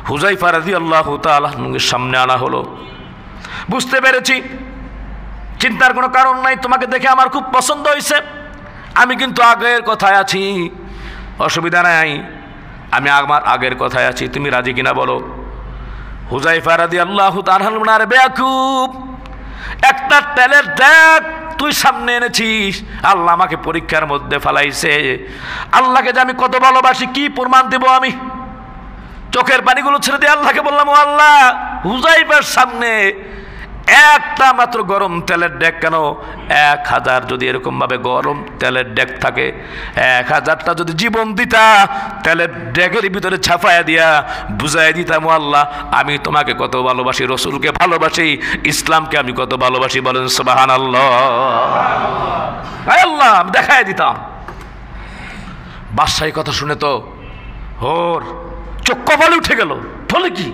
হুযায়ফা রাদিয়াল্লাহু তাআলা আনহুর সামনে আনা হলো। বুঝতে পেরেছি, চিন্তার কোনো কারণ নাই, তোমাকে দেখে আমার খুব পছন্দ হয়েছে, আমি কিন্তু আগের কথায় আছি, অসুবিধা নাই, আমি আমার আগের কথায় আছি, তুমি রাজি কিনা বলো। হুযায়ফা রাদিয়াল্লাহু তাআলা বললেন, আরে বেয়াকুব, একটা তেলের ডেক তুই সামনে এনেছিস, আল্লাহ আমাকে পরীক্ষার মধ্যে ফেলাইছে, আল্লাহকে যে আমি কত ভালোবাসি কি প্রমাণ দেব আমি? চোখের পানিগুলো ছেড়ে দিয়ে আল্লাহকে বললাম, ও আল্লাহ, হুযায়ফার সামনে একটা মাত্র গরম তেলের ডেক কেন, 1000 যদি এরকম ভাবে গরম তেলের ডেক থাকে, 1000টা যদি জীবন দিতা তেলের ডেকের ভিতরে ছাপায়া দিয়া বুঝাই দিতাম, ও আল্লাহ আমি তোমাকে কত ভালোবাসি, রসুলকে ভালোবাসি, ইসলামকে আমি কত ভালোবাসি, বলেন সুবহানাল্লাহ। আল্লাহ আমি দেখাই দিতাম। বাদশাহ কথা শুনে তো ওর চোখ কপালে উঠে গেল, বলে কি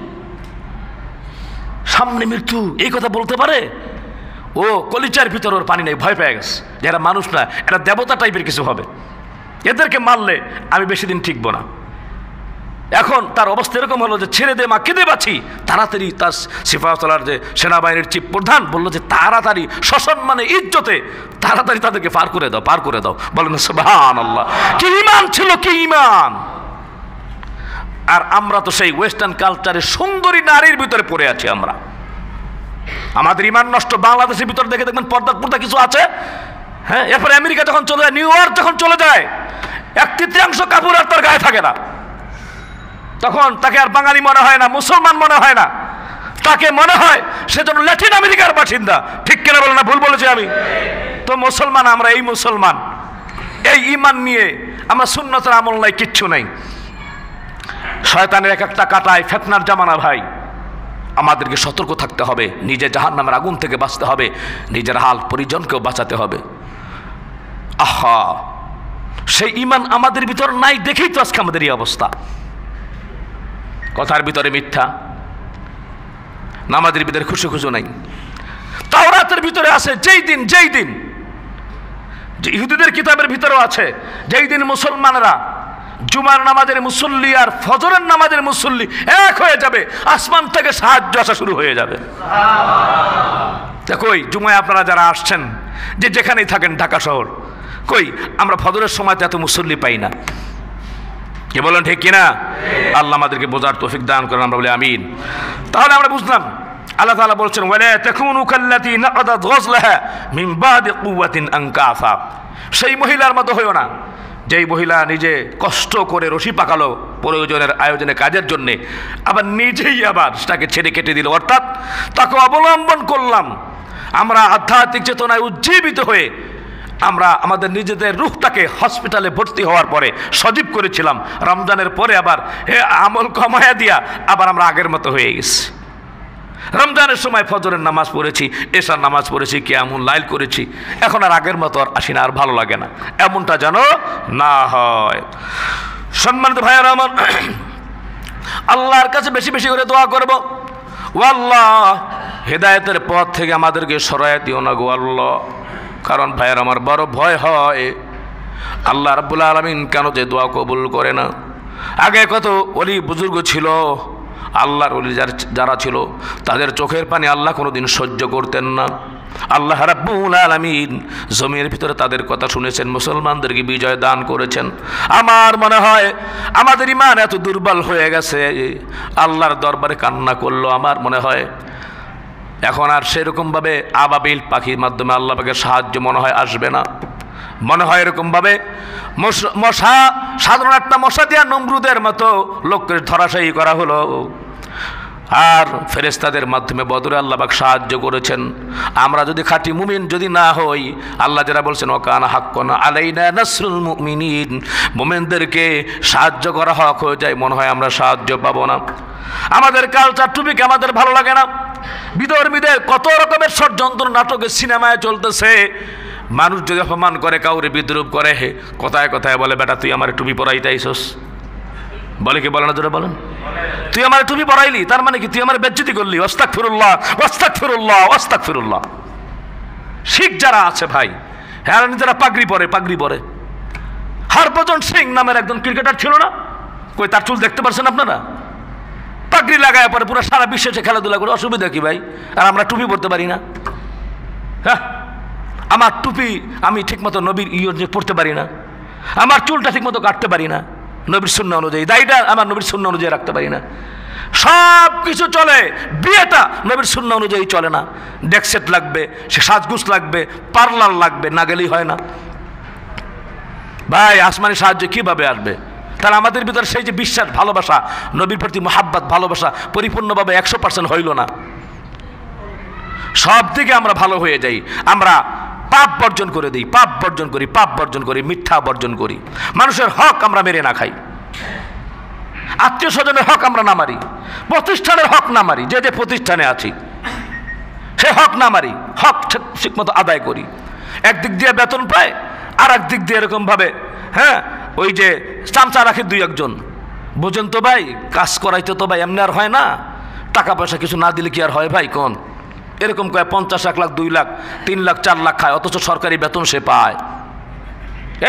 সামনে মৃত্যু, এই কথা বলতে পারে? ও কলিজার ভিতর ওর পানি নেই, ভয় পেয়ে গেছে, যারা মানুষ না, এরা দেবতা টাইপের কিছু হবে, এদেরকে মারলে আমি বেশি দিন টিকবো না। এখন তার অবস্থা এরকম হলো যে ছেড়ে দে মা, কেঁদে বাঁচি। তাড়াতাড়ি তার সিপাহসালার যে সেনাবাহিনীর চিফ প্রধান বললো যে তাড়াতাড়ি সসম্মানে ইজ্জতে তাড়াতাড়ি তাদেরকে পার করে দাও, পার করে দাও। বলেন সুবহানাল্লাহ। কি ঈমান ছিল, কি ঈমান! আর আমরা তো সেই ওয়েস্টার্ন কালচারের সুন্দরী নারীর ভিতরে পড়ে আছি আমরা, আমাদের ঈমান নষ্ট। বাংলাদেশের ভিতরে দেখে দেখবেন পর্দা পর্দা কিছু আছে, হ্যাঁ। এরপরে আমেরিকা যখন চলে যায়, নিউ ইয়র্ক যখন চলে যায়, 1/3 কাপড় আর তার গায়ে থাকে না, তখন তাকে আর বাঙালি মনে হয় না, মুসলমান মনে হয় না, তাকে মনে হয় সেজন্য ল্যাটিন আমেরিকার বাসিন্দা। ঠিক কিনা বলেন না? ভুল বলেছি আমি? তো মুসলমান আমরা, এই মুসলমান, এই ঈমান নিয়ে আমরা সুন্নতের আমল নাই, কিচ্ছু নাই। শয়তানের এক একটা কাটায় ফিতনার জামানা ভাই, আমাদেরকে সতর্ক থাকতে হবে, নিজে জাহান্নামের আগুন থেকে বাঁচতে হবে, নিজের হাল পরিজনকেও বাঁচাতে হবে। আহা, সেই ঈমান আমাদের ভিতর নাই দেখেই তো আজকে আমাদের এই অবস্থা। কথার ভিতরে মিথ্যা, নামাজের ভিতরে খুশি খুশি নাই। তাওরাতের ভিতরে আছে যেই দিন যে ইহুদিদের কিতাবের ভিতরেও আছে, যেই দিন মুসলমানরা জুমার নামাজের মুসল্লি আর ফজরের নামাজের মুসল্লি এক হয়ে যাবে, আসমান থেকে সাহায্য আসা শুরু হয়ে যাবে। কই জুমায় আপনারা যারা আসছেন, যে যেখানেই থাকেন ঢাকা শহর, কই আমরা ফজরের সময় তো এত মুসল্লি পাই না, কি বলেন ঠিক কিনা? আল্লাহ আমাদেরকে বোঝার তৌফিক দান করেন, আমরা বলি আমিন। তাহলে আমরা বুঝলাম আল্লাহ তাআলা বলছেন, ওয়ালা তাকুনু কাল্লাতী নাকাদাত গজলাহা মিন বাদি কুওয়াতিন আনকাসা। সেই মহিলার মতো হইও না যেই মহিলা নিজে কষ্ট করে রশি পাকালো প্রয়োজনের আয়োজনে কাজের জন্যে, আবার নিজেই আবার সেটাকে ছেড়ে কেটে দিল। অর্থাৎ তাকে অবলম্বন করলাম আমরা আধ্যাত্মিক চেতনায় উজ্জীবিত হয়ে, আমরা আমাদের নিজেদের রূহটাকে হসপিটালে ভর্তি হওয়ার পরে সজীব করেছিলাম, রমজানের পরে আবার আমল কমায়া দিয়া আবার আমরা আগের মতো হয়ে গেছি। রমজানের সময় ফজরের নামাজ পড়েছি, এশার নামাজ পড়েছি, কিয়ামুল লাইল করেছি, এখন আর আগের মতো আর আসি না, আর ভালো লাগে না, এমনটা যেন না হয়। সম্মানিত ভাইয়েরা আমার, আল্লাহর কাছে বেশি বেশি করে দোয়া করব, ও আল্লাহ হেদায়েতের পথ থেকে আমাদেরকে সরাইয়া দিও না গো আল্লাহ। কারণ ভাইয়ের আমার বড় ভয় হয়, আল্লাহ রাব্বুল আলামিন কেন যে দোয়া কবুল করে না। আগে কত ওলি বুজুর্গ ছিল, আল্লাহর ওলি যারা ছিল, তাদের চোখের পানি আল্লাহ কোনোদিন সহ্য করতেন না। আল্লাহ রাব্বুল আলামিন জমির ভিতরে তাদের কথা শুনেছেন, মুসলমানদেরকে বিজয় দান করেছেন। আমার মনে হয় আমাদের ঈমান এত দুর্বল হয়ে গেছে, আল্লাহর দরবারে কান্না করলো, আমার মনে হয় এখন আর সেরকমভাবে আবাবিল পাখির মাধ্যমে আল্লাহ পাকের সাহায্য মনে হয় আসবে না। মনে হয় এরকমভাবে মশা, সাধারণ একটা মশা দিয়া নমরুদের মতো লোককে ধরাশায়ী করা হলো, আর ফেরেশতাদের মাধ্যমে বদরে আল্লাহ পাক সাহায্য করেছেন। আমরা যদি খাঁটি মুমিন যদি না হই, আল্লাহ যারা বলছেন ওয়াকানা হাক্কান আলাইনা নাসরুল মুমিনিন, মুমিনদেরকে সাহায্য করা হক হয়ে যায়, মনে হয় আমরা সাহায্য পাবো না। আমাদের কালচার টুপিকে আমাদের ভালো লাগে না, বিধর্মীদের কত রকমের ষড়যন্ত্র নাটকে সিনেমায় চলতেছে। মানুষ যদি অপমান করে, কাউরে বিদ্রুপ করে, কথায় কথায় বলে বেটা তুই আমার টুপি পরাইতে আইছস, বলে কি বলে না? জোরে বলেন, তুই আমার টুপি পরাইলি তার মানে কি তুই আমার বেজ্জতি করলি? আস্তাগফিরুল্লাহ আস্তাগফিরুল্লাহ আস্তাগফিরুল্লাহ। শিখ যারা আছে ভাই, হ্যাঁ যারা পাগড়ি পরে হরভজন সিং নামের একজন ক্রিকেটার ছিল না? কই তার চুল দেখতে পারছেন আপনারা? পাগড়ি লাগায় পরে পুরো সারা বিশ্বে সে খেলাধুলা করে, অসুবিধা কি ভাই? আর আমরা টুপি পরতে পারি না? হ্যাঁ, আমার টুপি আমি ঠিকমতো নবীর পড়তে পারি না, আমার চুলটা ঠিকমতো কাটতে পারি না নবীর সুন্নাহ অনুযায়ী, দাড়িটা আমার নবীর সুন্নাহ অনুযায়ী রাখতে পারি না। সব কিছু চলে, বিয়েটা নবীর সুন্নাহ অনুযায়ী চলে না। ডেকসেট লাগবে, সে সাজগুজ লাগবে, পার্লার লাগবে, না গেলেই হয় না ভাই। আসমানি সাহায্য কিভাবে আসবে? তাহলে আমাদের ভিতরে সেই যে বিশ্বাস, ভালোবাসা, নবীর প্রতি মোহাব্বত, ভালোবাসা পরিপূর্ণভাবে 100% হইল না। সব দিকে আমরা ভালো হয়ে যাই, আমরা পাপ বর্জন করে দিই, পাপ বর্জন করি, পাপ বর্জন করি, মিথ্যা বর্জন করি, মানুষের হক আমরা মেরে না খাই, আত্মীয় স্বজনের হক আমরা না মারি, প্রতিষ্ঠানের হক না মারি, যে যে প্রতিষ্ঠানে আছি সে হক না মারি, হক ঠিক মতো আদায় করি। একদিক দিয়ে বেতন পায়, আর একদিক দিয়ে এরকমভাবে হ্যাঁ ওই যে চামচা রাখে দুই একজন, বুঝেন তো ভাই, কাজ করাইতে তো ভাই এমনি আর হয় না, টাকা পয়সা কিছু না দিলে কি আর হয় ভাই? কোন এরকম কয় 50 লাখ, 2 লাখ, 3 লাখ, 4 লাখ খায়, অথচ সরকারি বেতন সে পায়।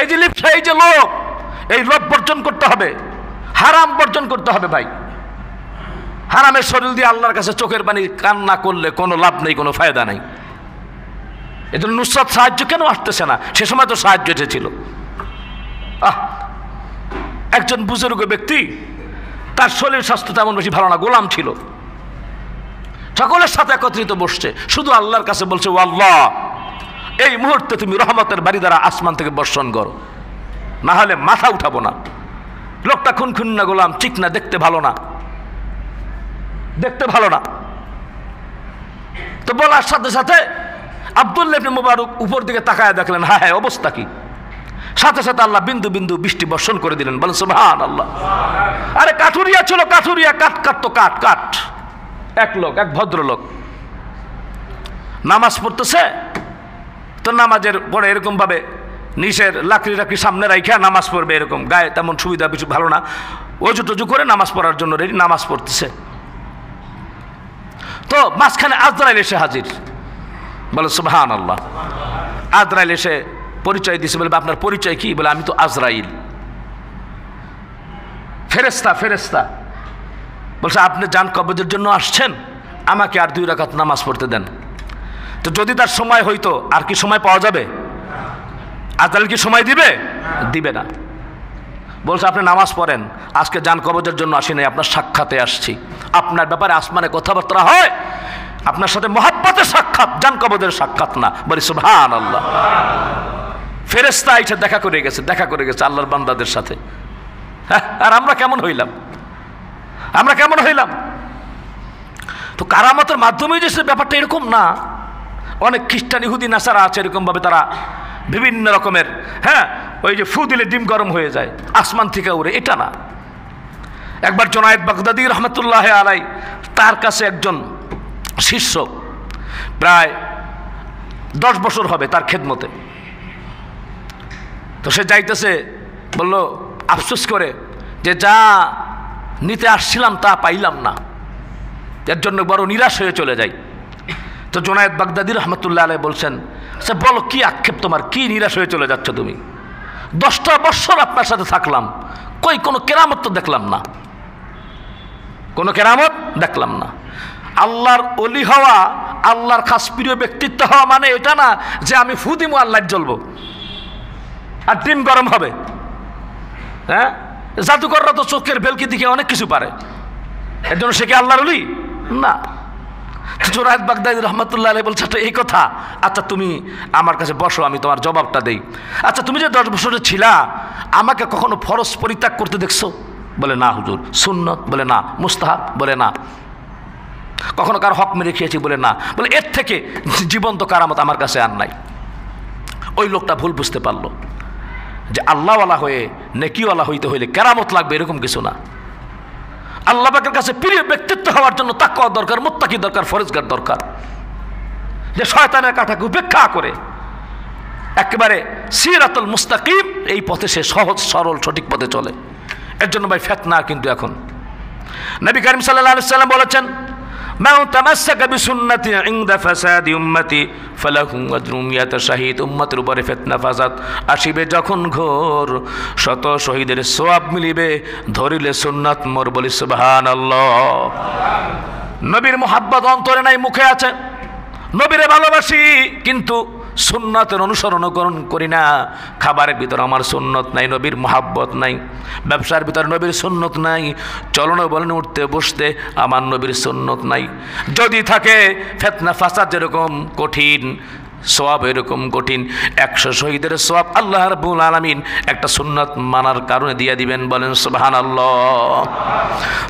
এই যে লিপ্সা, এই যে লোভ, এই লোভ বর্জন করতে হবে, হারাম বর্জন করতে হবে ভাই। হারামের শরীর দিয়ে আল্লাহর কাছে চোখের পানি কান্না করলে কোনো লাভ নেই, কোনো ফায়দা নেই। এজন্য নুসরাত সাহায্য কেন আসতেছে না? সে সময় তো সাহায্য এসেছিল। একজন বুজুর্গ ব্যক্তি, তার শরীর স্বাস্থ্য তেমন বেশি ভালো না, গোলাম ছিল, সকলের সাথে একত্রিত বসছে, শুধু আল্লাহর কাছে বলছে, ও আল্লাহ, এই মুহূর্তে তুমি রহমতের বাড়ি দ্বারা আসমান থেকে বর্ষণ করো, না হলে মাথা উঠাবো না। লোকটা খুনখুন্না গোলাম, ঠিক না, দেখতে ভালো না, দেখতে ভালো না। তো বলার সাথে সাথে আব্দুল্লাহ ইবনে মুবারক উপর দিকে তাকায় দেখলেন, হ্যাঁ হ্যাঁ অবস্থা কি? সাথে সাথে আল্লাহ বিন্দু বিন্দু বৃষ্টি বর্ষণ করে দিলেন। বলেন সুবহানাল্লাহ। আরে কাঠুরিয়া ছিল, কাঠুরিয়া, কাঠ কাটতো, কাঠ কাঠ। এক লোক, এক ভদ্রলোক নামাজ পড়তেছে, তো নামাজের পরে এরকম ভাবে নিচের লাকড়ি লাকড়ি সামনে রাইখা নামাজ পড়বে, এরকম গায়ে তেমন সুবিধা কিছু ভালো না, অজু টজু করে নামাজ পড়ার জন্য রেডি, নামাজ পড়তেছে। তো মাঝখানে আজরাইল এসে হাজির। বলে সুবহানাল্লাহ। আজরাইল এসে পরিচয় দিয়েছে, বলে আপনার পরিচয় কি? বলে আমি তো আজরাইল, ফেরেশতা। ফেরেশতা বলছে, আপনি জান কবজের জন্য আসছেন, আমাকে আর 2 রাকাত নামাজ পড়তে দেন। তো যদি তার সময় হইতো, আর কি সময় পাওয়া যাবে? আজরাইল কি সময় দিবে? দিবে না। বলছে, আপনি নামাজ পড়েন, আজকে জান কবজের জন্য আসি নাই, আপনার সাক্ষাতে আসছি, আপনার ব্যাপারে আসমানে কথাবার্তা হয়, আপনার সাথে মহাব্বতের সাক্ষাৎ, জান কবজের সাক্ষাৎ না। বলি সুবহানাল্লাহ। ফেরেশতা এসে দেখা করে গেছে, দেখা করে গেছে আল্লাহর বান্দাদের সাথে। হ্যাঁ, আর আমরা কেমন হইলাম? আমরা কেমন হইলাম? তো কারামতের মাধ্যমে যে সে ব্যাপারটা এরকম না। অনেক খ্রিস্টান, ইহুদি, নাসারা আছে এরকমভাবে, তারা বিভিন্ন রকমের হ্যাঁ ওই যে ফু দিলে ডিম গরম হয়ে যায়, আসমান থেকে উড়ে, এটা না। একবার জুনায়েদ বাগদাদী রহমতুল্লাহ আলাই, তার কাছে একজন শিষ্য, প্রায় 10 বছর হবে তার খেদমতে। তো সে যাইতেছে, বলল আফসোস করে যে যা নিতে আসছিলাম তা পাইলাম না, এর জন্য বড় নিরাশ হয়ে চলে যাই। তো জুনায়েদ বাগদাদী রহমতুল্লাহ আলাই বলছেন, সে বলো কি আক্ষেপ তোমার, কি নিরাশ হয়ে চলে যাচ্ছ তুমি? 10টা বছর আপনার সাথে থাকলাম, কই কোনো কেরামত তো দেখলাম না, কোনো কেরামত দেখলাম না। আল্লাহর ওলি হওয়া, আল্লাহর খাস প্রিয় ব্যক্তিত্ব হওয়া মানে এটা না যে আমি ফু দিমু আর লাইট জ্বলবো আর ডিম গরম হবে। হ্যাঁ, জাদুকররা তো চোখের ভেলকি দিকে অনেক কিছু পারে, এর জন্য সে কি আল্লাহর ওলি না। জুনায়েদ বাগদাদী রহমতুল্লাহ আলাইহি বলছে, এই কথা, আচ্ছা তুমি আমার কাছে বসো, আমি তোমার জবাবটা দেই। আচ্ছা তুমি যে 10 বছরে ছিলা, আমাকে কখনো ফরজ পরিত্যাগ করতে দেখছো? বলে না হুজুর। সুন্নত? বলে না। মুস্তাহাব? বলে না। কখনো কার হক মেরে খেয়েছি? বলে না। বলে এর থেকে জীবন্ত কারামত আমার কাছে আর নাই। ওই লোকটা ভুল বুঝতে পারলো যে আল্লাহওয়ালা হয়ে নেকিওয়ালা হইতে হইলে কেরামত লাগবে, এরকম কিছু না। আল্লাহ পাকের কাছে প্রিয় ব্যক্তিত্ব হওয়ার জন্য তাকওয়া দরকার, মুত্তাকি দরকার, ফরেজগার দরকার, যে শয়তানের কাঁটাকে উপেক্ষা করে একেবারে সিরাতুল মুস্তাকিম, এই পথে সে সহজ সরল সঠিক পথে চলে। এর জন্য ভাই ফিতনা কিন্তু এখন নবী করিম সাল্লাল্লাহু আলাইহি ওয়াসাল্লাম বলেছেন, মান তামাসসাকা বিসুন্নতি ইনদা ফাসাদি উম্মতি ফালাহু আজরুন ইয়াতাশাহিদ। উম্মতের উপরে ফিতনা ফাসাদ আসিবে যখন ঘোর, শত শহীদের সওয়াব মিলিবে, ধরিলে সুন্নাত মোর বলি সুবহানাল্লাহ। নবীর মুহাব্বত অন্তরে নাই, মুখে আছে। নবীরে ভালোবাসি কিন্তু সুন্নতের অনুসরণ করি না। খাবারের ভিতর আমার সুন্নত নাই, নবীর মুহাব্বত নাই। ব্যবসার ভিতর নবীর সুন্নত নাই। চলনে বলনে উঠতে বসতে আমার নবীর সুন্নত নাই। যদি থাকে ফিতনা ফাসাদ যেরকম কঠিন, সওয়াব এরকম কঠিন। 100 শহীদের সওয়াব আল্লাহ রাব্বুল আলামিন একটা সুন্নাত মানার কারণে দিয়ে দিবেন, বলেন সুবহানাল্লাহ।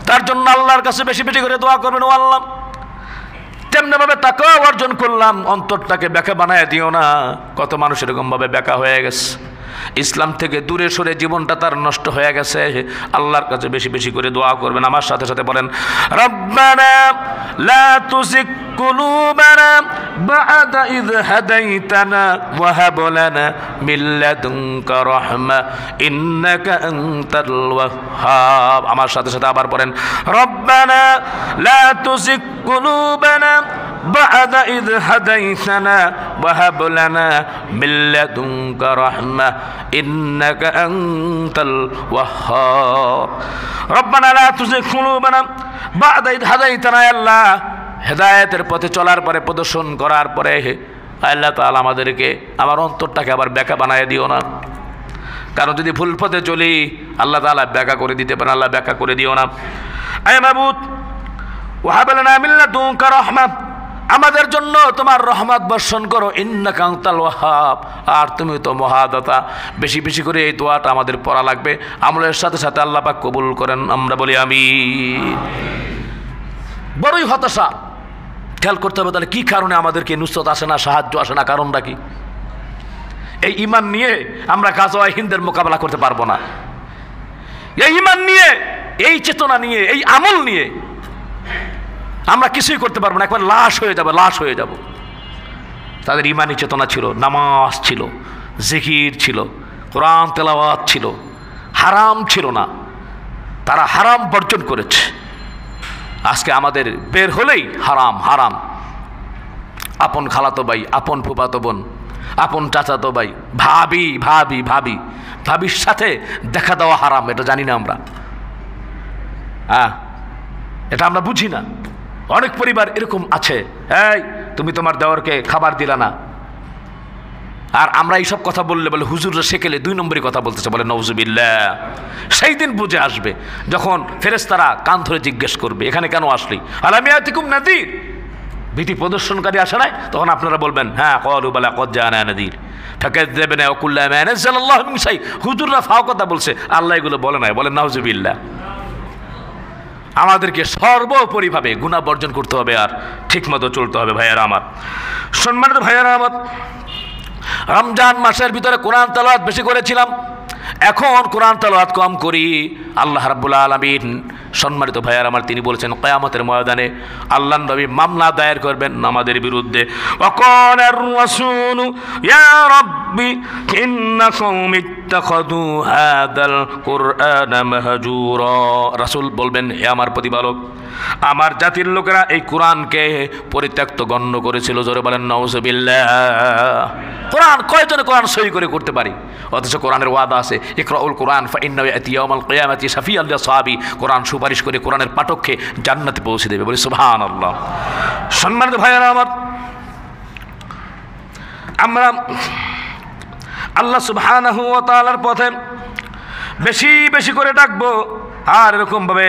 তার জন্য আল্লাহর কাছে বেশি বেশি করে দোয়া করবেন, ও আল্লাহ তেমনিভাবে তাকওয়া অর্জন করলাম, অন্তরটাকে বেঁকা বানায় দিও না। কত মানুষ এরকমভাবে বেঁকা হয়ে গেছে, ইসলাম থেকে দূরে সরে জীবনটা তার নষ্ট হয়ে গেছে। আল্লাহর কাছে বেশি বেশি করে দোয়া করবেন। আমার সাথে সাথে বলেন, রব্বানা লা তুযিগ কুলুবানা বা'দা ইয হাদাইতানা ওয়া হাব লানা মিন লাদুনকা রাহমা ইন্নাকা আনতাল ওয়াহ্হাব। আমার সাথে সাথে আবার বলেন, রব্বানা লা তুযিগ কুলুবানা বা'দা ইয হাদাইতানা ওয়া হাব লানা মিন লাদুনকা রাহমা ইন্নাকা আনতাল ওয়াহ্হাব। রব্বানা লা তুযিগ কুলুবানা বা'দা ইয হাদাইতানা। আল্লাহ হেদায়েতের পথে চলার পরে, প্রদর্শন করার পরে আল্লাহ তাআলা আমাদেরকে, আমার অন্তরটাকে আবার বেঁকা বানায় দিও না। কারণ যদি ভুল পথে চলি আল্লাহ তাআলা বেঁকা করে দিতে পারেন। আল্লাহ বেঁকা করে দিও না। আয় মাবুদ ওয়া হাব লানা মিন লাদুনকা রাহমা, আমাদের জন্য তোমার রহমত বর্ষণ করো। ইন্নাকা আনতাল ওয়াহ্হাব, আর তুমি তো মহাদাতা। বেশি বেশি করে এই দোয়াটা আমাদের পড়া লাগবে। আমলের সাথে সাথে আল্লাহ পাক কবুল করেন, আমরা বলি আমিন। বড়ই হতাশা। খেয়াল করতে হবে তাহলে কি কারণে আমাদেরকে নুসরত আসে না, সাহায্য আসে না, কারণটা কি? এই ঈমান নিয়ে আমরা গাজওয়ায়ে হিন্দের মোকাবেলা করতে পারবো না। এই ঈমান নিয়ে, এই চেতনা নিয়ে, এই আমল নিয়ে আমরা কিছুই করতে পারবো না। একবার লাশ হয়ে যাবে, লাশ হয়ে যাব। তাদের ঈমানি চেতনা ছিল, নামাজ ছিল, জিকির ছিল, কোরআন তেলাওয়াত ছিল, হারাম ছিল না। তারা হারাম বর্জন করেছে। আজকে আমাদের বের হলেই হারাম হারাম। আপন খালাতো ভাই, আপন ফুফাতো বোন, আপন চাচাতো ভাই, ভাবি ভাবি ভাবি ভাবির সাথে দেখা দেওয়া হারাম, এটা জানি না আমরা। এটা আমরা বুঝি না। অনেক পরিবার এরকম আছে, এই তুমি তোমার দেওরকে খাবার দিলা না। আর আমরা এইসব কথা বললে বলে হুজুররা সেকেলে 2 নম্বরই কথা বলতেছে, বলে নওজুবিল্লাহ। সেই দিন বুঝে আসবে যখন ফেরেশতারা কান ধরে জিজ্ঞেস করবে, এখানে কেন আসলি? আলাম ইয়াতিকুম নাযীর, ভীতি প্রদর্শনকারী আসে নাই? তখন আপনারা বলবেন, হ্যাঁ ক্বালু বালা ক্বাদ জাআনা নাযীর ফাকাযযাবনা ওয়া কুল্লা মা নাযালাল্লাহু মিন শাই। হুজুররা ফাও কথা বলছে, আল্লাহ এগুলো বলে নাই, বলেন নাউজুবিল্লাহ। আমাদেরকে সর্বোপরিভাবে গুনাহ বর্জন করতে হবে আর ঠিকমতো চলতে হবে। ভাইয়ারা আমার, সম্মানিত ভাইয়ারা আমার, রমজান মাসের ভিতরে কোরআন তেলাওয়াত বেশি করেছিলাম, এখন কোরআন তেলাওয়াত কম করি। আল্লাহ রাব্বুল আলামিন, সম্মানিত ভাইয়ার আমার, তিনি বলেছেন কিয়ামতের ময়দানে আল্লাহর নবী মামলা দায়ের করবেন আমাদের বিরুদ্ধে। ওয়াকালার রাসূলু ইয়া রাব্বি ইন্না কওমি ইত্তাখাযু হাযাল কুরআনা মাহজুরা। রাসূল বলবেন, হে আমার প্রতিপালক, আমার জাতির লোকেরা এই কোরআনকে পরিত্যক্ত গণ্য করেছিল। জোরে বলেন নাউজুবিল্লাহ। কোরআন কয়জনে কোরআন সহি করে করতে পারি? অথচ কোরআনের ওয়াদা আছে, ইকরাউল কোরআন ফাইন্নাহু ইয়াতি ইয়াউমাল কিয়ামাতি শাফিআন লিসহাবি। কোরআন সুপারিশ করে কোরআনের পাঠককে জান্নাতে পৌঁছে দেবে, বলি সুবহানাল্লাহ। সম্মানিত ভাইয়েরা আমার, আমরা আল্লাহ সুবহানাহু ওয়া তাআলার পথে বেশি বেশি করে ডাকবো, আর এরকমভাবে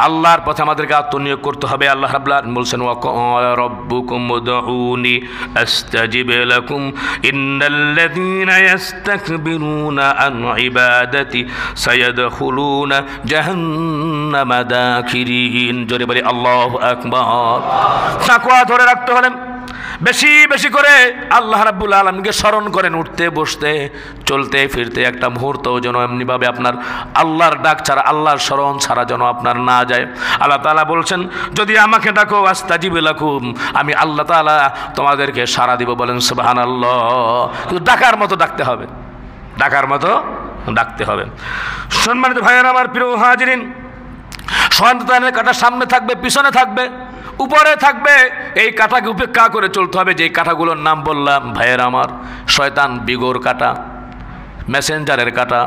আল্লাহর পথে আমাদেরকে আত্মনিয়োগ করতে হবে। আল্লাহ রাব্বুল আলামিন বলছেন, ওয়া ক্বালা রাব্বুকুম উদউনি আস্তাজিব লাকুম ইন্নাল্লাযীনা ইস্তাকবিরুনা আন ইবাদাতি সায়াদখুলুনা জাহান্নামা দাখিরিন। জোরে বলি আল্লাহু আকবার। তাকওয়া ধরে রাখতে হলে বেশি বেশি করে আল্লাহ রাব্বুল আলামিনকে স্মরণ করেন, উঠতে বসতে চলতে ফিরতে একটা মুহূর্ত যেন এমনিভাবে আপনার আল্লাহর ডাক ছাড়া, আল্লাহর স্মরণ ছাড়া যেন আপনার না যায়। আল্লাহ তাআলা বলছেন, যদি আমাকে ডাকো আস্তাজিব লাকুম, আমি আল্লাহ তাআলা তোমাদেরকে সাড়া দিব, বলেন সুবহানাল্লাহ। কিন্তু ডাকার মতো ডাকতে হবে, ডাকার মতো ডাকতে হবে। সম্মানিত ভাইয়েরা আমার, প্রিয় হাজিরিন, সন্তানের কাটা সামনে থাকবে, পিছনে থাকবে, উপরে থাকবে, এই কাঁটাকে উপেক্ষা করে চলতে হবে। যেই কাঁটাগুলোর নাম বললাম ভাইয়ের আমার, শয়তান বিগোর কাঁটা, মেসেঞ্জারের কাঁটা,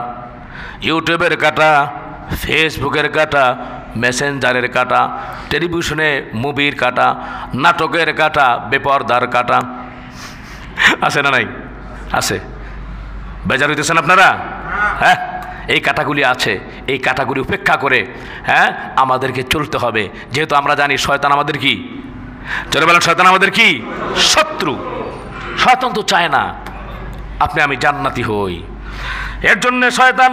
ইউটিউবের কাঁটা, ফেসবুকের কাঁটা, মেসেঞ্জারের কাঁটা, টেলিভিশনে মুভির কাঁটা, নাটকের কাঁটা, বেপরদার কাঁটা, আছে না নাই? আছে। বেজার হইতেছেন আপনারা? হ্যাঁ, এই কাঁটাগুলি আছে। এই কাঁটাগুলি উপেক্ষা করে হ্যাঁ আমাদেরকে চলতে হবে, যেহেতু আমরা জানি শয়তান আমাদের কি, চলে বলেন, শয়তান আমাদের কি? শত্রু। শয়তান তো চায় না আপনি আমি জান্নাতি হই। এর জন্য শয়তান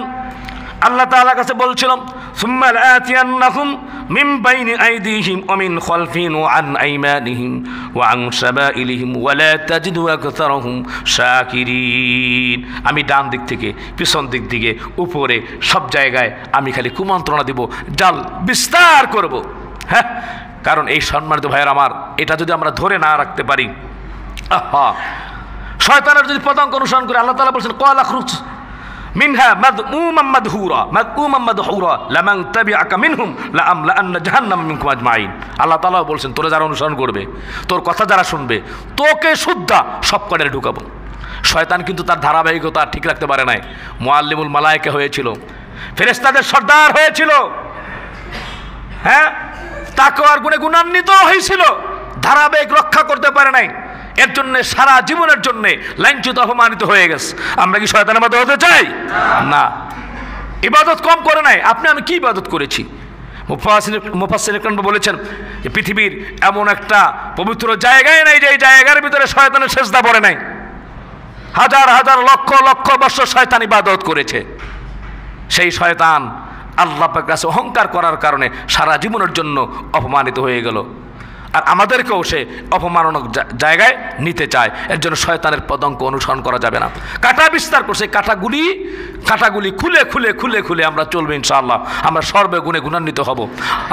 আল্লাহ তাআলার কাছে বলছিলাম, সুম্মা লাআতিয়ান্নাহুম মিন বাইনি আইদিহিম ওয়া মিন খালফিহিম ওয়া আন আইমানিহিম ওয়া আন শামাইলিহিম ওয়া লা তাজিদু আকসারাহুম শাকিরিন। আমি ডান দিক থেকে, পিছন দিক থেকে, উপরে, সব জায়গায় আমি খালি কুমন্ত্রণা দিব, জাল বিস্তার করব। হ্যাঁ, কারণ এই সম্মানিত ভাইয়ের আমার, এটা যদি আমরা ধরে না রাখতে পারি, আহা, শয়তানের যদি পদাঙ্ক অনুসরণ করে, আল্লাহ তাআলা বলেছেন ক্বালা খুরুজ মিনহা মাদমুমান মাদহুরা লামান তাবিআকা মিনহুম লাআমলাআন্না জাহান্নাম মিনকুম আজমাইন। আল্লাহ তাআলা বলছেন তোরা যারা অনুসরণ করবে, তোর কথা যারা শুনবে, তোকে শুদ্ধা সব কড়ে ঢুকাবো। শয়তান কিন্তু তার ধারাবাহিকতা ঠিক রাখতে পারে নাই। মুআল্লিমুল মালায়েকা হয়েছিল, ফেরেশতাদের সর্দার হয়েছিল, হ্যাঁ, তাকওয়ার গুণে গুণান্বিত হয়েছিল, ধারাবাহিক রক্ষা করতে পারে নাই। এর জন্য সারা জীবনের জন্য লাঞ্ছিত অপমানিত হয়ে গেছে। আমরা কি শয়তানের মতো হতে চাই? না। ইবাদত কম করে নাই। আপনি আমি কি ইবাদত করেছি? মুফাসসির ইকরাম বলেছেন যে পৃথিবীর এমন একটা পবিত্র জায়গায় নাই যে এই জায়গার ভিতরে শয়তানের সেজদা পড়ে নাই। হাজার হাজার লক্ষ লক্ষ বছর শয়তান ইবাদত করেছে। সেই শয়তান আল্লাহ পাকের কাছে অহংকার করার কারণে সারা জীবনের জন্য অপমানিত হয়ে গেল। আর আমাদেরকেও সে অপমানজনক জায়গায় নিতে চায়। এর জন্য শয়তানের পদাঙ্ক অনুসরণ করা যাবে না। কাঁটা বিস্তার করছে, কাঁটাগুলি খুলে খুলে খুলে খুলে আমরা চলবে ইনশাআল্লাহ। আমরা সর্বগুণে গুণান্বিত হব।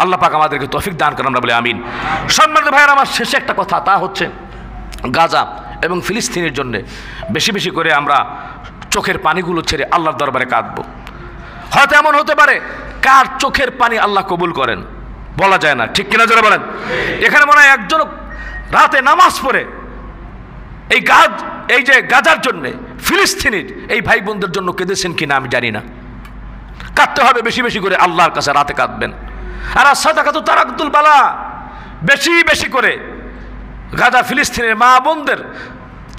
আল্লাহ পাক আমাদেরকে তৌফিক দান করেন, আমরা বলি আমিন। সম্মানিত ভাইয়েরা আমার, শেষে একটা কথা, তা হচ্ছে গাজা এবং ফিলিস্তিনের জন্য বেশি বেশি করে আমরা চোখের পানিগুলো ছেড়ে আল্লাহর দরবারে কাঁদব। হয়তো এমন হতে পারে কার চোখের পানি আল্লাহ কবুল করেন, বলা যায় না, ঠিক কিনা যারা বলেন। এখানে মনে হয় একজন রাতে নামাজ পড়ে এই যে গাজার জন্য, ফিলিস্তিনের এই ভাই বোনদের জন্য কেঁদেছেন কিনা আমি জানি না। কাঁদতে হবে বেশি বেশি করে, আল্লাহর কাছে রাতে কাঁদবেন। আর সাদাকাতু তারাকুল বালা, বেশি বেশি করে গাজা ফিলিস্তিনের মা বোনদের,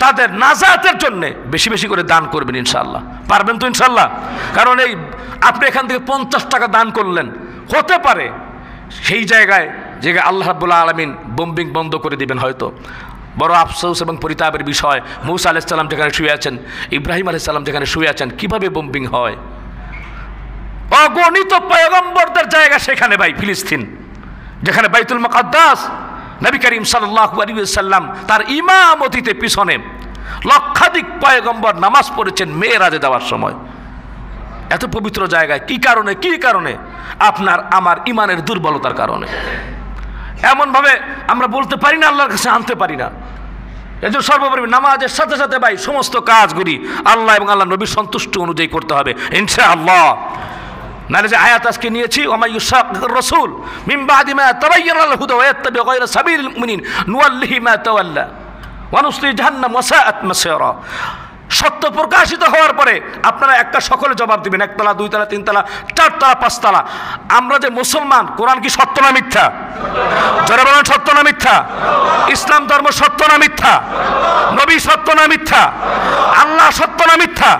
তাদের নাজাতের জন্য বেশি বেশি করে দান করবেন ইনশাআল্লাহ। পারবেন তো ইনশাআল্লাহ? কারণ এই আপনি এখান থেকে 50 টাকা দান করলেন, হতে পারে সেই জায়গায় আল্লাহ রাব্বুল আলামিন বোম্বিং বন্ধ করে দিবেন। হয়তো বড় আফসোস এবং পরিতাপের বিষয়, মূসা আলাইহিস সালাম যেখানে শুয়ে আছেন, ইব্রাহিম আলাইহিস সালাম যেখানে শুয়ে আছেন, কিভাবে বোম্বিং হয়? অগণিত পয়গম্বরদের জায়গা সেখানে ভাই, ফিলিস্তিন, যেখানে বাইতুল মুকাদ্দাস, নবী করিম সাল্লাল্লাহু আলাইহি ওয়াসাল্লাম তার ইমামতিতে পিছনে লক্ষাধিক পয়গম্বর নামাজ পড়েছেন মেরাজে যাওয়ার সময়। এত পবিত্র জায়গায় কি কারণে? আপনার আমার ইমানের দুর্বলতার কারণে। এমনভাবে আমরা বলতে পারি না, আল্লাহর কাছে আনতে পারি না। এজন্য সর্বোপরি নামাজের সাথে সাথে ভাই সমস্ত কাজগুলি আল্লাহ এবং আল্লাহ নবীর সন্তুষ্টি অনুযায়ী করতে হবে ইনশাআল্লাহ। নাহলে যে আয়াত আজকে নিয়েছি, ওয়া ইউশাকির রাসূল মিন বাদি মা তাবায়্যানা লাহুল হুদা ওয়া ইয়াত্তাবি গায়রা সাবিলিল মুমিনিন নুওয়াল্লিহি মা তাওয়াল্লা ওয়া নুসলি জাহান্নাম ওয়া সাআত মাসীরা। সত্য প্রকাশিত হওয়ার পরে আপনারা একটা সকলে জবাব দিবেন, 1 তলা 2 তলা 3 তলা 4 তলা 5 তলা। আমরা যে মুসলমান, কোরআন কি সত্য না মিথ্যা? যারা বলেন সত্য না মিথ্যা? ইসলাম ধর্ম সত্য না মিথ্যা? নবী সত্য না মিথ্যা? আল্লাহ সত্য না মিথ্যা?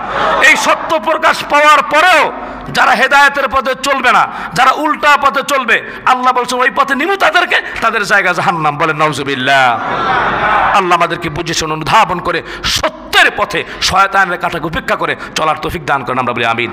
এই সত্য প্রকাশ পাওয়ার পরেও যারা হেদায়েতের পথে চলবে না, যারা উল্টা পথে চলবে, আল্লাহ বলছেন ওই পথে নিমু তাদেরকে, তাদের জায়গা জাহান্নাম। বলেন নাউজুবিল্লাহ। আল্লাহ আমাদেরকে বুঝে শুনে অনুধাবন করে সত্যের পথে শয়তানের কাঁটাকে উপেক্ষা করে চলার তৌফিক দান করেন, আমরা বলি আমিন।